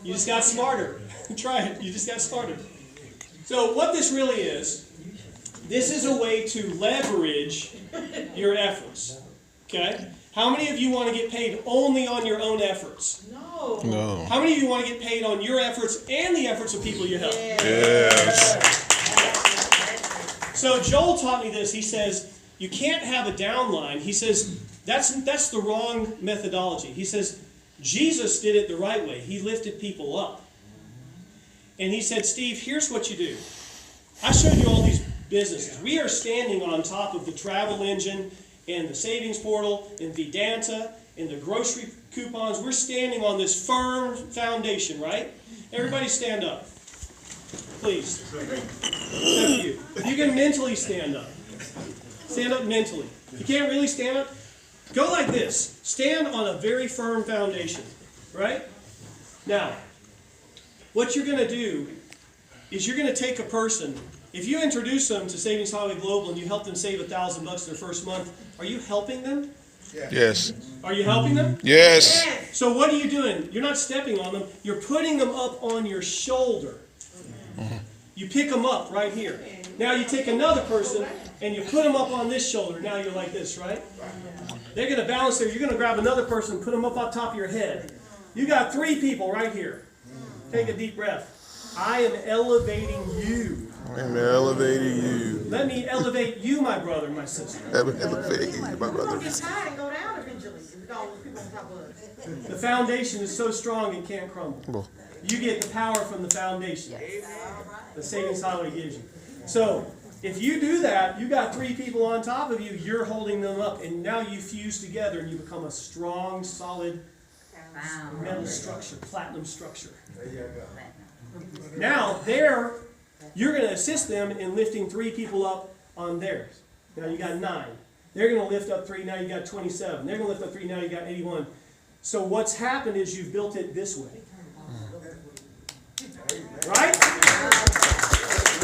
You just got smarter. Try it. You just got smarter. So what this really is, this is a way to leverage your efforts. Okay? How many of you want to get paid only on your own efforts? No. How many of you want to get paid on your efforts and the efforts of people you help? Yes. So Joel taught me this. He says, you can't have a downline. He says, that's the wrong methodology. He says, Jesus did it the right way. He lifted people up. And he said, Steve, here's what you do. I showed you all these businesses. We are standing on top of the travel engine and the savings portal and Vedanta and the grocery coupons. We're standing on this firm foundation, right? Everybody stand up. Please. Except you. If you can mentally stand up. Stand up mentally. If you can't really stand up, go like this. Stand on a very firm foundation, right? Now, what you're going to do is you're going to take a person. If you introduce them to Savings Highway Global and you help them save $1,000 their first month, are you helping them? Yes. Are you helping them? Yes. So what are you doing? You're not stepping on them. You're putting them up on your shoulder. You pick them up right here. Now you take another person and you put them up on this shoulder. Now you're like this, right? They're going to balance there. You're going to grab another person and put them up on top of your head. You got 3 people right here. Take a deep breath. I am elevating you. I'm elevating you. Let me elevate you, my brother and my sister. Elevating you, my We're brother. gonna get tired and go down eventually with all those people on top of us. The foundation is so strong it can't crumble. You get the power from the foundation. The Savings Highway gives you. So, if you do that, you got 3 people on top of you, you're holding them up, and now you fuse together and you become a strong, solid metal structure, platinum structure. Now, you're going to assist them in lifting 3 people up on theirs. Now you got 9. They're going to lift up 3, now you got 27. They're going to lift up 3, now you got 81. So what's happened is you've built it this way. Right?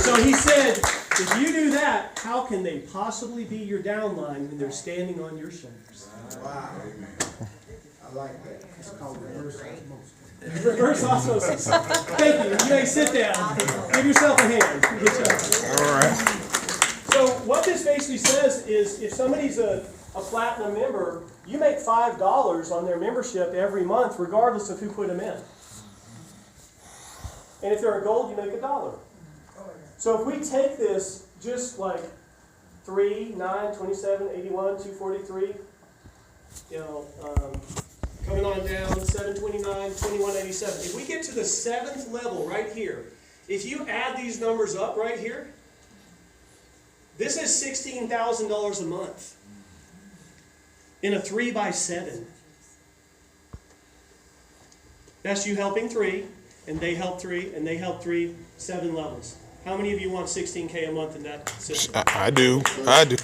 So he said, if you do that, how can they possibly be your downline when they're standing on your shoulders? Wow. I like that. It's called reverse osmosis. Reverse osmosis. Thank you. You may sit down. Give yourself a hand. Good job. All right. So what this basically says is if somebody's a platinum member, you make $5 on their membership every month, regardless of who put them in. And if they're a gold, you make $1. So if we take this just like 3, 9, 27, 81, 243, coming on down, 729, 2187. If we get to the 7th level right here, if you add these numbers up right here, this is $16,000 a month in a 3x7. That's you helping 3, and they help 3, and they help 3, 7 levels. How many of you want $16K a month in that system? I do. Let's do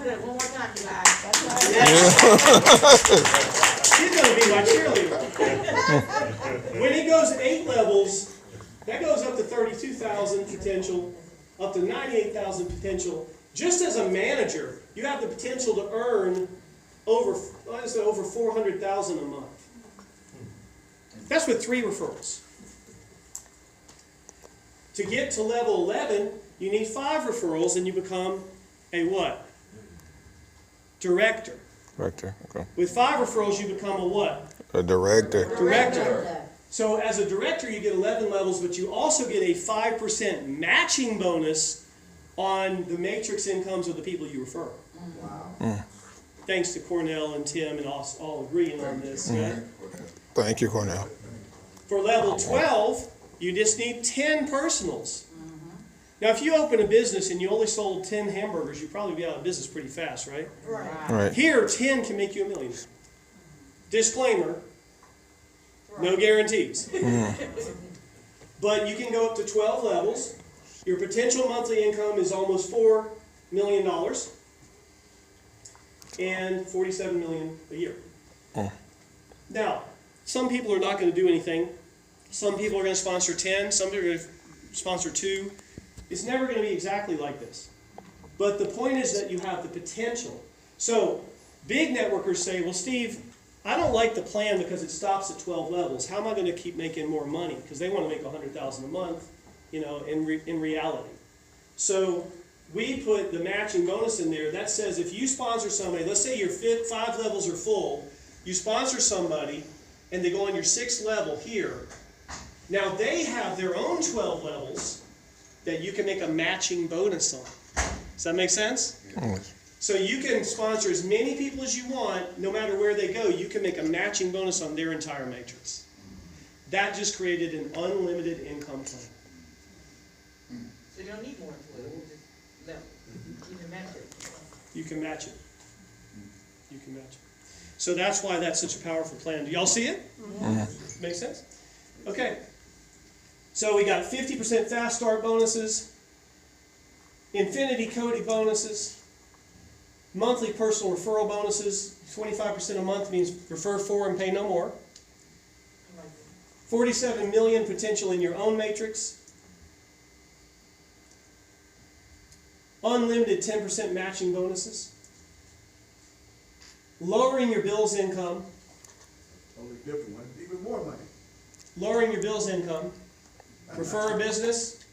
that one more time, you guys. She's going to be my cheerleader. When it goes 8 levels, that goes up to 32,000 potential, up to 98,000 potential. Just as a manager, you have the potential to earn over 400,000 a month. That's with 3 referrals. To get to level 11, you need 5 referrals, and you become a what? Director. Director. Okay. With 5 referrals, you become a what? A director. Director. So as a director, you get 11 levels, but you also get a 5% matching bonus on the matrix incomes of the people you refer. Wow. Thanks to Cornell and Tim and us all agreeing on this. Right? Thank you, Cornell. For level 12, you just need 10 personals. Now, if you open a business and you only sold 10 hamburgers, you'd probably be out of business pretty fast, right? Right. Here, 10 can make you a millionaire. Disclaimer, no guarantees. But you can go up to 12 levels. Your potential monthly income is almost $4 million and $47 million a year. Now, some people are not going to do anything. Some people are going to sponsor 10. Some people are going to sponsor 2. It's never going to be exactly like this. But the point is that you have the potential. So big networkers say, well, Steve, I don't like the plan because it stops at 12 levels. How am I going to keep making more money? Because they want to make $100,000 a month, in reality. So we put the matching bonus in there. That says if you sponsor somebody, let's say your 5 levels are full, you sponsor somebody, and they go on your 6th level here. Now they have their own 12 levels that you can make a matching bonus on. Does that make sense? So you can sponsor as many people as you want, no matter where they go, you can make a matching bonus on their entire matrix. That just created an unlimited income plan. So you don't need more than 12, just level. You can match it. You can match it. You can match it. So that's why that's such a powerful plan. Do y'all see it? Make sense? Okay. So we got 50% fast start bonuses, infinity coding bonuses, monthly personal referral bonuses. 25% a month means refer 4 and pay no more. 47 million potential in your own matrix. Unlimited 10% matching bonuses. Lowering your bills income. Totally different one. Even more money. Lowering your bills income. Refer a business.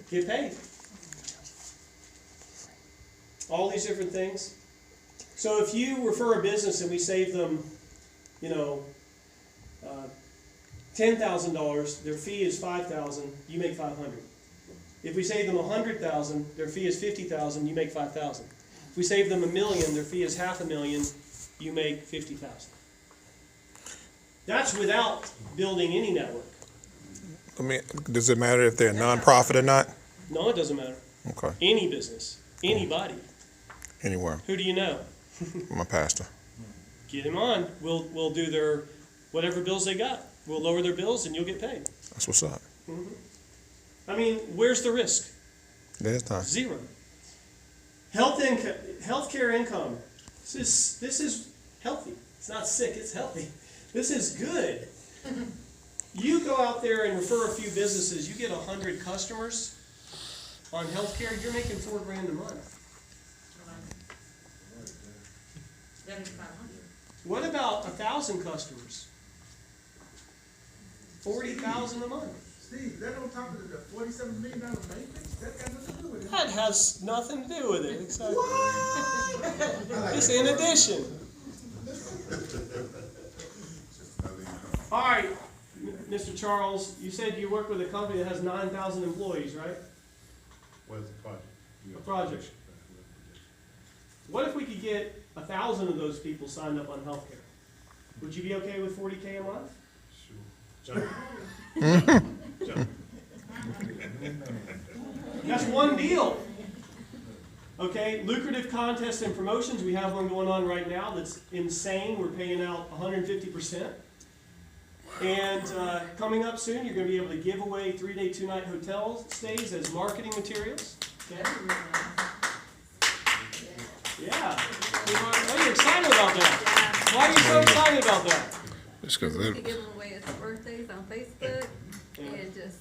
Get paid. All these different things. So if you refer a business and we save them, $10,000, their fee is $5,000, you make $500. If we save them $100,000, their fee is $50,000, you make $5,000. If we save them $1 million, their fee is $500,000, you make $50,000. That's without building any network. Does it matter if they're a nonprofit or not? No, it doesn't matter. Okay. Any business, anybody. Anywhere. Who do you know? My pastor. Get him on. We'll do their whatever bills they got. We'll lower their bills and you'll get paid. That's what's up. I mean, where's the risk? There's time. 0. Healthcare income. This is healthy. It's not sick. It's healthy. This is good. you go out there and refer a few businesses, you get 100 customers on healthcare, you're making $4 grand a month. That is 500. What about 1,000 customers? 40,000 a month. Steve, that on top of the $47 million maintenance, that got nothing to do with it. That has nothing to do with it. Exactly. What? It's in addition. All right, Mr. Charles, you said you work with a company that has 9,000 employees, right? What's the project? A project. What if we could get 1,000 of those people signed up on healthcare? Would you be okay with 40K a month? Sure. That's one deal. Okay, lucrative contests and promotions. We have one going on right now that's insane. We're paying out 150%. And coming up soon, you're going to be able to give away 3-day, 2-night hotel stays as marketing materials. Okay? Yeah. Why are you excited about that? Why are you so excited about that? Just because To give them away as birthdays on Facebook, and just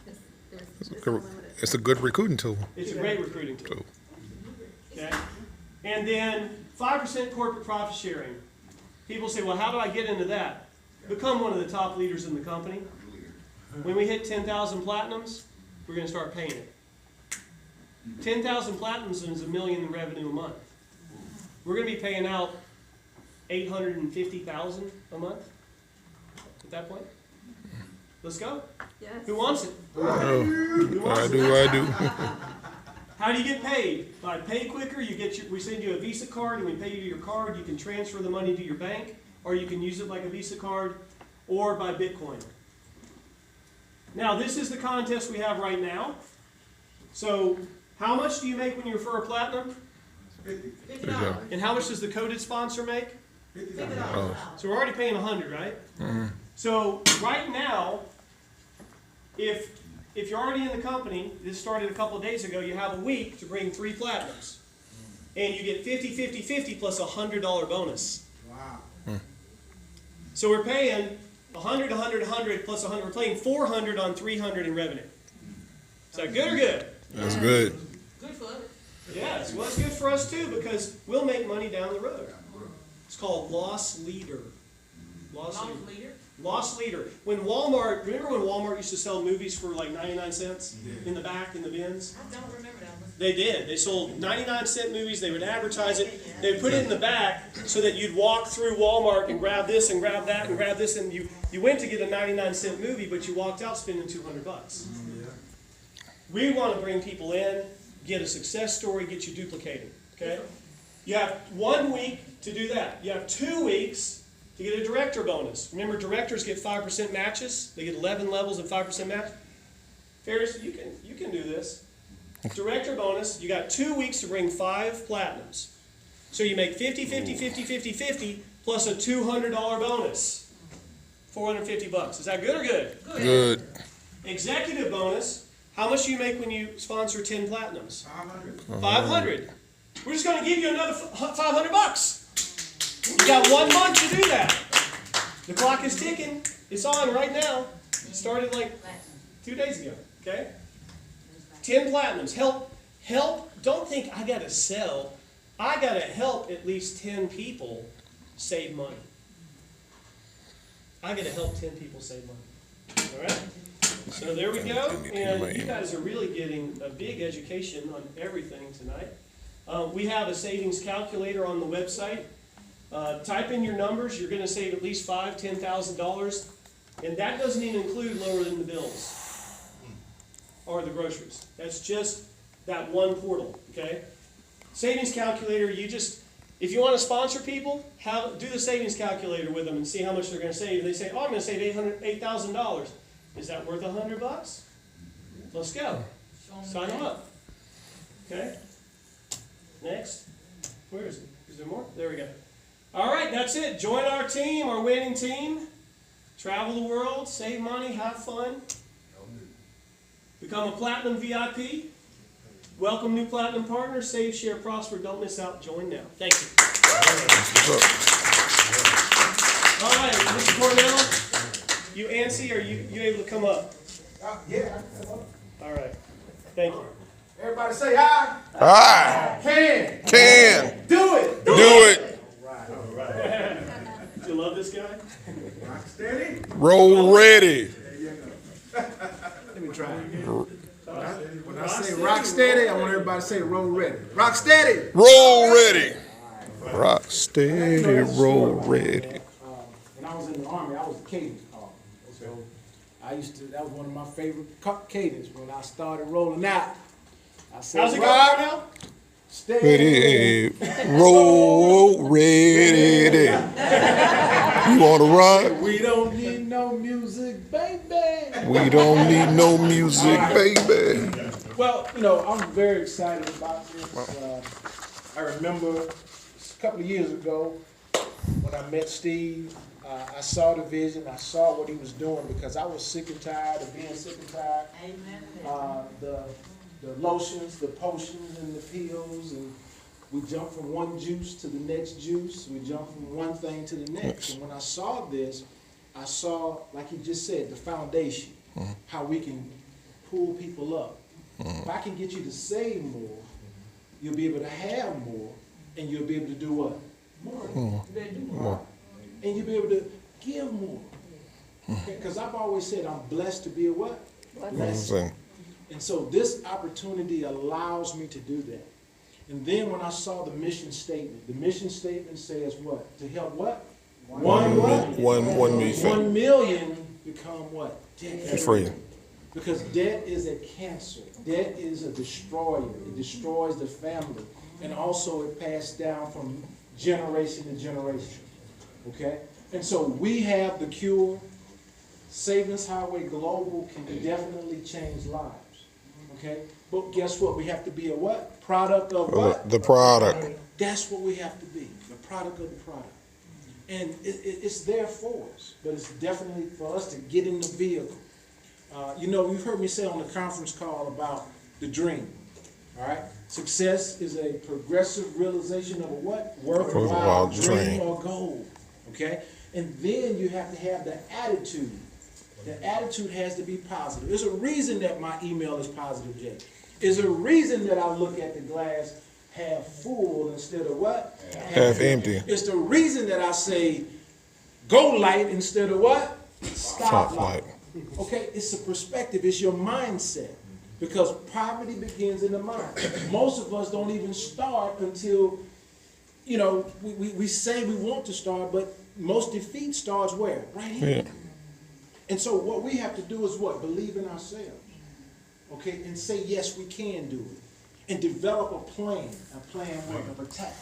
it's unlimited. it's a good recruiting tool. It's a great recruiting tool. Tool. Okay? And then 5% corporate profit sharing. People say, well, how do I get into that? Become one of the top leaders in the company. When we hit 10,000 platinums, we're going to start paying it. 10,000 platinums is $1 million in revenue a month. We're going to be paying out $850,000 a month at that point. Let's go. Yes. Who wants it? Oh, Who wants I it? do, I do. How do you get paid? By Pay Quicker, we send you a Visa card and we pay you to your card. You can transfer the money to your bank, or you can use it like a Visa card, or by Bitcoin. Now, this is the contest we have right now. So, how much do you make when you refer a platinum? $50. And how much does the coded sponsor make? Oh, So we're already paying 100, right? So right now, if you're already in the company, this started a couple of days ago, you have a week to bring 3 platinums. And you get 50, 50, 50 plus a $100 bonus. Wow. So we're paying 100, 100, 100 plus 100. We're paying 400 on 300 in revenue. Is that good or good? that's good. Good for us. Yes, well, it's good for us too because we'll make money down the road. It's called loss leader. Loss leader. Lost leader. Loss leader. When Walmart, remember when Walmart used to sell movies for like 99 cents in the back, in the bins? I don't remember that one. They did. They sold 99-cent movies. They would advertise it. They would put it in the back so that you'd walk through Walmart and grab this and grab that and grab this. And you went to get a 99-cent movie, but you walked out spending $200. We want to bring people in, get a success story, get you duplicated. Okay? You have 1 week to do that. You have 2 weeks to get a director bonus. Remember, directors get 5% matches. They get 11 levels and 5% match. Ferris, you can do this. Director bonus, you got 2 weeks to bring 5 platinums. So you make 50, 50, 50, 50, 50, plus a $200 bonus. $450. Is that good or good? Good. Executive bonus, how much do you make when you sponsor 10 platinums? 500. 500. We're just going to give you another $500. You got 1 month to do that. The clock is ticking. It's on right now. It started like 2 days ago. Okay? 10 platinums. Help. Don't think I got to sell. I got to help at least 10 people save money. I got to help 10 people save money. All right? So there we go. And you guys are really getting a big education on everything tonight. We have a savings calculator on the website. Type in your numbers. You're going to save at least $5,000, $10,000. And that doesn't even include lowering the bills or the groceries. That's just that one portal, okay? Savings calculator, if you want to sponsor people, do the savings calculator with them and see how much they're going to save. And they say, oh, I'm going to save $8,000. Is that worth $100? Let's go. Sign them up. Okay? Next. Where is it? Is there more? There we go. All right, that's it. Join our team, our winning team. Travel the world, save money, have fun. Become a Platinum VIP. Welcome new Platinum partners. Save, share, prosper. Don't miss out. Join now. Thank you. All right, Mr. Cornell, You Ansi, are you able to come up? Yeah. All right. Thank you. Everybody say aye. Aye. Can. Can. Do it. Do it. Do you love this guy? Rock steady. Roll ready. Let me try it again. When I say rock steady, I want everybody to say roll ready. Rock steady. Roll ready. Rock steady, roll ready. When I was in the Army, I was a cadence caller. So that was one of my favorite cadence. When I started rolling out, I said, How's it going rock now? steady. Ready. Roll ready. You want to run? We don't need no music, baby. We don't need no music, baby. Well, I'm very excited about this. I remember a couple of years ago when I met Steve, I saw the vision, I saw what he was doing because I was sick and tired of being sick and tired. Amen. The lotions, the potions, and the pills, and we jumped from one juice to the next juice. We jumped from one thing to the next. And when I saw this, I saw, like he just said, the foundation, how we can pull people up. If I can get you to save more, you'll be able to have more, and you'll be able to do what? More. More. And you'll be able to give more. Because I've always said I'm blessed to be a what? Blessed. And so this opportunity allows me to do that. And then when I saw the mission statement says what? To help what? One million become what? Debt Free. Because debt is a cancer. Debt is a destroyer. It destroys the family. And also it passed down from generation to generation. Okay? And so we have the cure. Savings Highway Global can definitely change lives. Okay? But guess what? We have to be a what? Product of what? The product. That's what we have to be. The product of the product. And it's there for us. But it's definitely for us to get in the vehicle. You've heard me say on the conference call about the dream. All right? Success is a progressive realization of a what? Worthwhile dream or goal. Okay? And then you have to have the attitude. The attitude has to be positive. There's a reason that my email is positive, Jay. There's a reason that I look at the glass half full instead of what? Half empty. It's the reason that I say go light instead of what? Stop light. Okay, it's a perspective. It's your mindset. Because poverty begins in the mind. Most of us don't even start until, we say we want to start, but most defeat starts where? Right here. Yeah. And so what we have to do is what? Believe in ourselves. Okay, and say, yes, we can do it. And develop a plan of attack.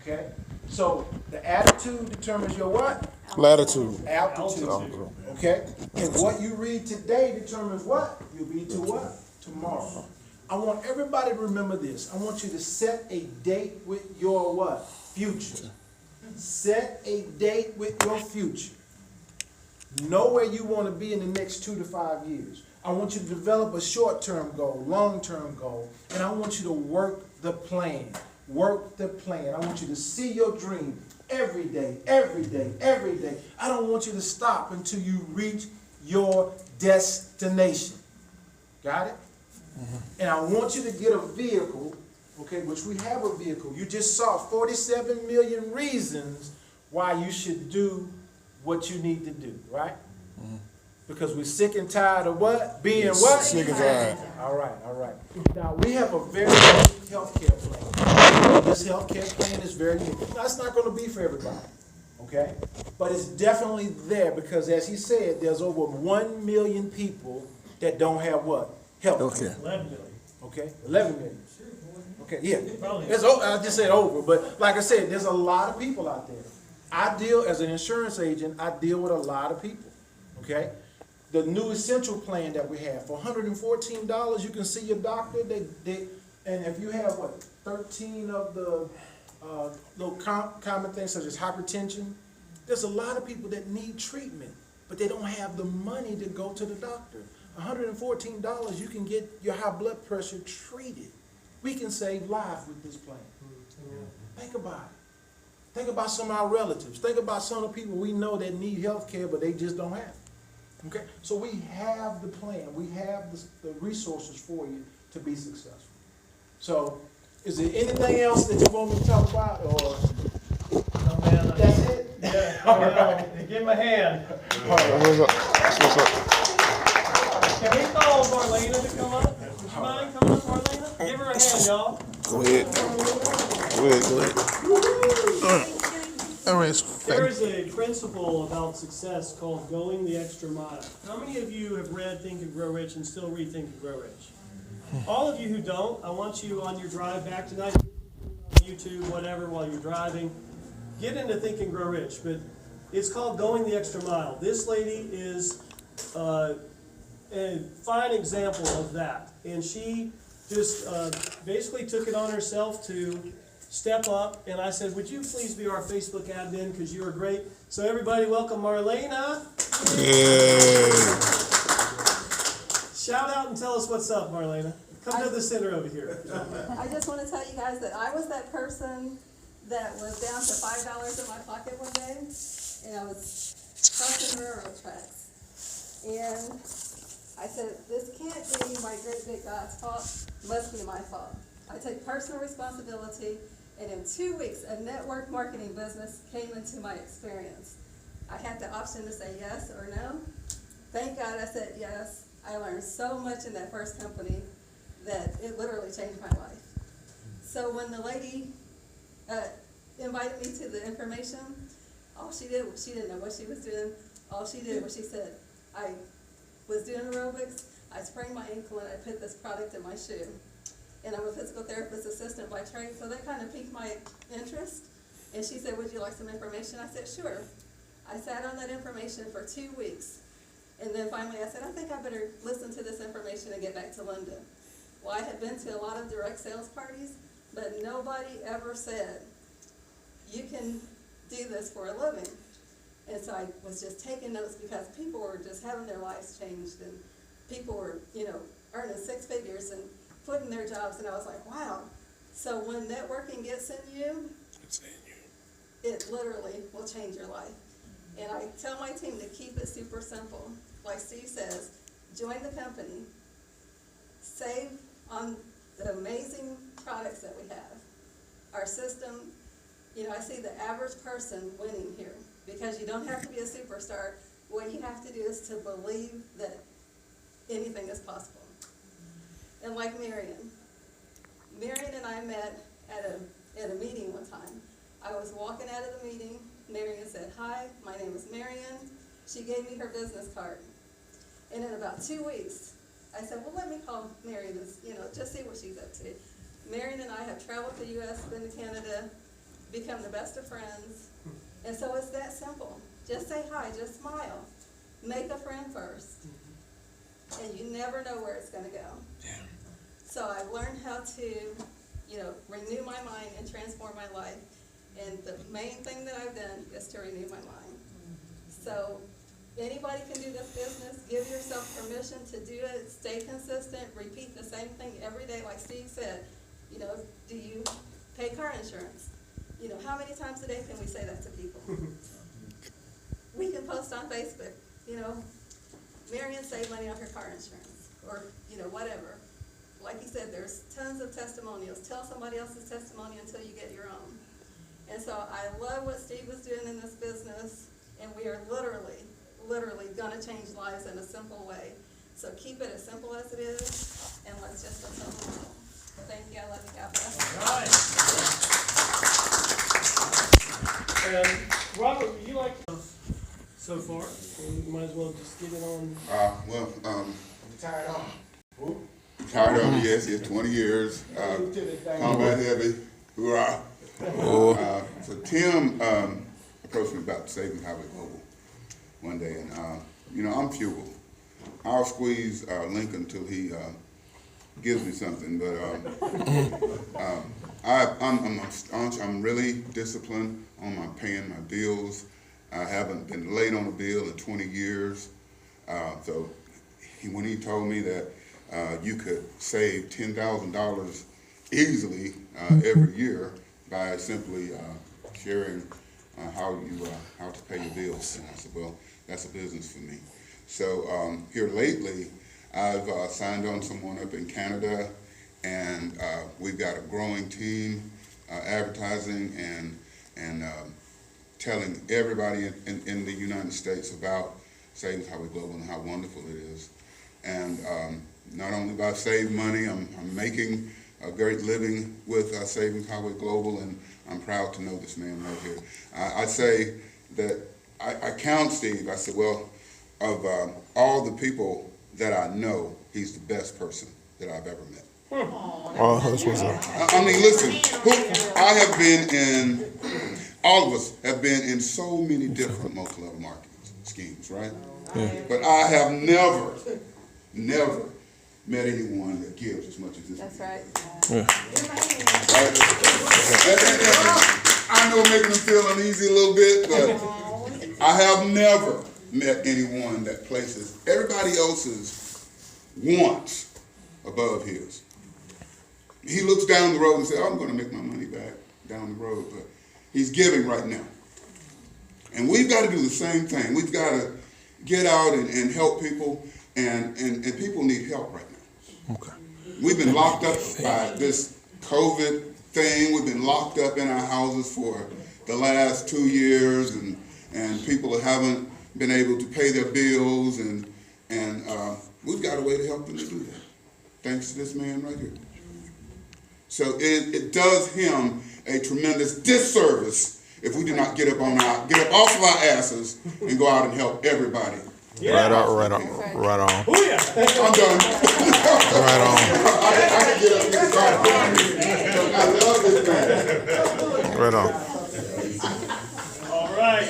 Okay? So the attitude determines your what? Latitude. Altitude. Okay? And what you read today determines what? You'll be to what? Tomorrow. I want everybody to remember this. I want you to set a date with your what? Future. Set a date with your future. Know where you want to be in the next 2 to 5 years. I want you to develop a short-term goal, long-term goal, and I want you to work the plan. Work the plan. I want you to see your dream every day, every day, every day. I don't want you to stop until you reach your destination. Got it? And I want you to get a vehicle, okay, which we have a vehicle. You just saw 47 million reasons why you should do what you need to do, right? Because we're sick and tired of what? Being what? Sick and tired. All right. Now, we have a very unique healthcare plan. This healthcare plan is very unique. Now, it's not going to be for everybody, okay? But it's definitely there because, as he said, there's over 1 million people that don't have what? Healthcare. 11 million. Okay? 11 million. Okay, yeah. I just said over, but like I said, there's a lot of people out there. As an insurance agent, I deal with a lot of people, okay? The new essential plan that we have, for $114, you can see your doctor, and if you have, 13 of the little common things such as hypertension, there's a lot of people that need treatment, but they don't have the money to go to the doctor. $114, you can get your high blood pressure treated. We can save lives with this plan. Think about it. Think about some of our relatives. Think about some of the people we know that need health care, but they just don't have it. Okay, so we have the plan, we have the resources for you to be successful. So, is there anything else that you want me to talk about, or Oh, man, that's it? Yeah, well, give him a hand. What's up? What's up? Can we call Marlena to come up? Would you mind coming up, Marlena? Give her a hand, y'all. Go ahead. Go ahead, go ahead. All right. There is a principle about success called going the extra mile. How many of you have read Think and Grow Rich and still read Think and Grow Rich? All of you who don't, I want you on your drive back tonight, YouTube, whatever, while you're driving, get into Think and Grow Rich. But it's called Going the Extra Mile. This lady is a fine example of that. And she just basically took it on herself to step up, and I said, would you please be our Facebook admin, because you are great. So everybody welcome Marlena. Yay. Shout out and tell us what's up, Marlena. Come to the center over here. I just want to tell you guys that I was that person that was down to $5 in my pocket one day, and I was crossing railroad tracks. And I said, this can't be my great big God's fault, it must be my fault. I take personal responsibility, and in 2 weeks, a network marketing business came into my experience. I had the option to say yes or no. Thank God I said yes. I learned so much in that first company that it literally changed my life. So when the lady invited me to the information, all she did was, she didn't know what she was doing. All she did was she said, I was doing aerobics, I sprained my ankle and I put this product in my shoe. And I'm a physical therapist assistant by trade, so that kind of piqued my interest. And she said, would you like some information? I said, sure. I sat on that information for 2 weeks. And then finally I said, I think I better listen to this information and get back to London. Well, I had been to a lot of direct sales parties, but nobody ever said, you can do this for a living. And so I was just taking notes because people were just having their lives changed, and people were, earning 6 figures and putting their jobs, and I was like, wow. So when networking gets in you, it literally will change your life. And I tell my team to keep it super simple. Like Steve says, join the company, save on the amazing products that we have. Our system, I see the average person winning here, because you don't have to be a superstar. What you have to do is to believe that anything is possible. And like Marion and I met at a meeting one time. I was walking out of the meeting. Marion said, hi, my name is Marion. She gave me her business card. And in about 2 weeks, I said, well, let me call Marion and, just see what she's up to. Marion and I have traveled to the U.S., been to Canada, become the best of friends. And so it's that simple. Just say hi, just smile. Make a friend first. And you never know where it's going to go. Yeah. So I've learned how to, renew my mind and transform my life. And the main thing that I've done is to renew my mind. So anybody can do this business. Give yourself permission to do it. Stay consistent. Repeat the same thing every day. Like Steve said, do you pay car insurance? How many times a day can we say that to people? We can post on Facebook, Marion saved money on her car insurance, or, whatever. Like he said, there's tons of testimonials. Tell somebody else's testimony until you get your own. And so I love what Steve was doing in this business, and we are literally going to change lives in a simple way. So keep it as simple as it is, and let's just go simple. Thank you. I love you. God bless. All right. And Robert, would you like so far? You might as well just get it on. Tired on. Tired of it, yes, 20 years. Combat heavy, hoorah. So Tim approached me about saving Highway Global one day, and I'm fuel. I'll squeeze Lincoln until he gives me something, but I'm really disciplined on my paying my bills. I haven't been late on a bill in 20 years. So when he told me that you could save $10,000 easily every year by simply sharing how to pay your bills, and I said, well, that's a business for me. So here lately, I've signed on someone up in Canada, and we've got a growing team advertising and telling everybody in the United States about Savings Highway Global and how wonderful it is. And not only by saving money, I'm making a great living with Savings Highway Global, and I'm proud to know this man right here. I say that I count Steve. I said, well, of all the people that I know, he's the best person that I've ever met. Oh, that's what's up. I mean, listen, I have been in, all of us have been in so many different multi-level marketing schemes, right? Yeah. But I have never met anyone that gives as much as this. That's right. Yeah. I know making them feel uneasy a little bit, but I have never met anyone that places everybody else's wants above his. He looks down the road and says, I'm going to make my money back down the road, but he's giving right now. And we've got to do the same thing. We've got to get out and help people, and people need help right now. Okay. We've been locked up by this COVID thing. We've been locked up in our houses for the last 2 years, and people haven't been able to pay their bills, and we've got a way to help them to do that, thanks to this man right here. So it does him a tremendous disservice if we do not get up off of our asses and go out and help everybody. Yeah. Right on. Oh yeah. I'm done. Right on. I can get up and get started. I love this man. Right on. All right.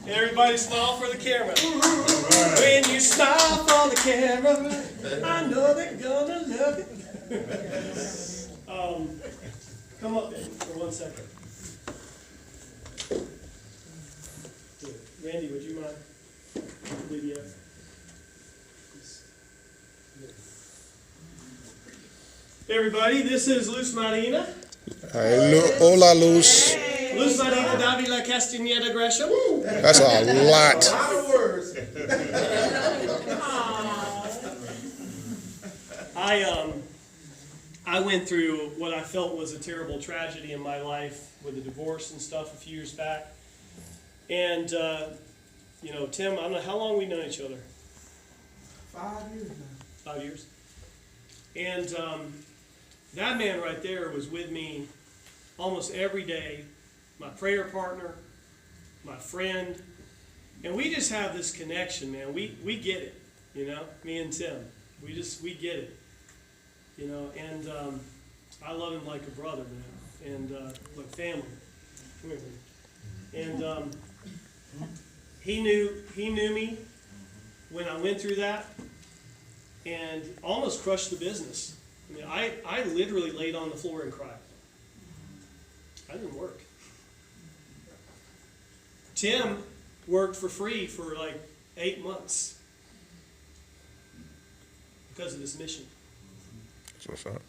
Everybody smile for the camera. When you smile for the camera, I know they're gonna love it. Come up then for 1 second. Randy, would you mind? Lydia. Hey everybody, this is Luz Marina. Hola, Luz. Luz Marina Davila Castañeda Gresham. That's a lot. A lot of words. I went through what I felt was a terrible tragedy in my life with a divorce and stuff a few years back. And, you know, Tim, I don't know how long we've known each other. 5 years now. 5 years. And that man right there was with me almost every day, my prayer partner, my friend. And we just have this connection, man. We get it, you know, me and Tim. We get it. You know, and I love him like a brother, man, and like family. Come here, man. And he knew me when I went through that, and almost crushed the business. I mean, I literally laid on the floor and cried. I didn't work. Tim worked for free for like 8 months because of this mission. What's up?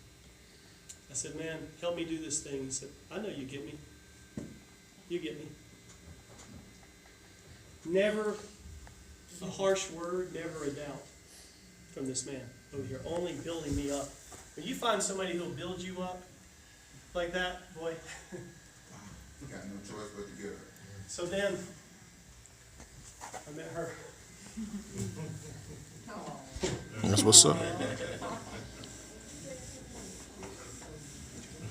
I said, man, help me do this thing. He said, I know you get me. You get me. Never a harsh word, never a doubt from this man over here, only building me up. When you find somebody who'll build you up like that, boy. You got no choice but to give her. So then, I met her. That's what's up.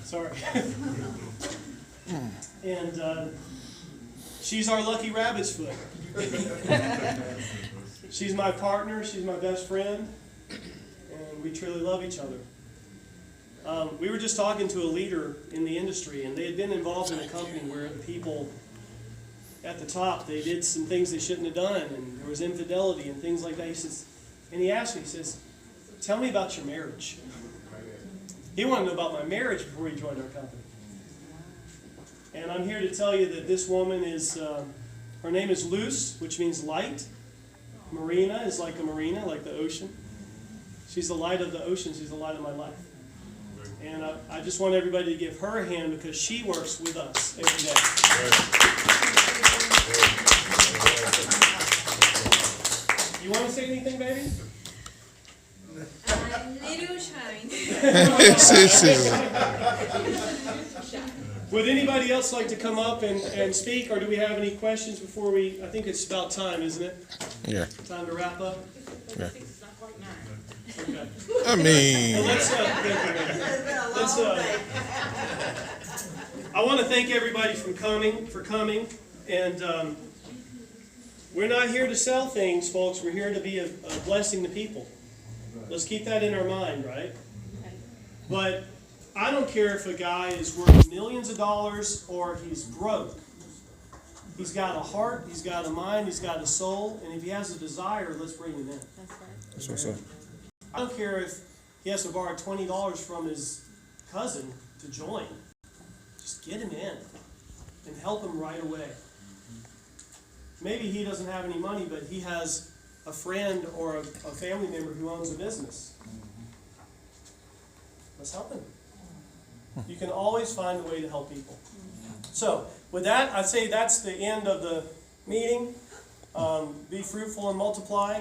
Sorry. And she's our lucky rabbit's foot. She's my partner, she's my best friend, and we truly love each other. We were just talking to a leader in the industry, and they had been involved in a company where the people at the top, they did some things they shouldn't have done, and there was infidelity and things like that. He says, and he asked me, he says, tell me about your marriage. He wanted to know about my marriage before he joined our company. And I'm here to tell you that this woman is, her name is Luz, which means light. Marina is like a marina, like the ocean. She's the light of the ocean. She's the light of my life. And I just want everybody to give her a hand because she works with us every day. You Would anybody else like to come up and speak, or do we have any questions before we, I think it's about time, isn't it? Yeah. Time to wrap up? Yeah. It's not quite 9. Okay. I mean, Well, I want to thank everybody for coming, and we're not here to sell things, folks. We're here to be a blessing to people. Let's keep that in our mind, right? But I don't care if a guy is worth millions of dollars or he's broke. He's got a heart, he's got a mind, he's got a soul, and if he has a desire, let's bring him in. that's what's up. I don't care if he has to borrow $20 from his cousin to join. Just get him in and help him right away. Maybe he doesn't have any money, but he has a friend or a family member who owns a business. Let's help him. You can always find a way to help people. So, with that, I'd say that's the end of the meeting. Be fruitful and multiply.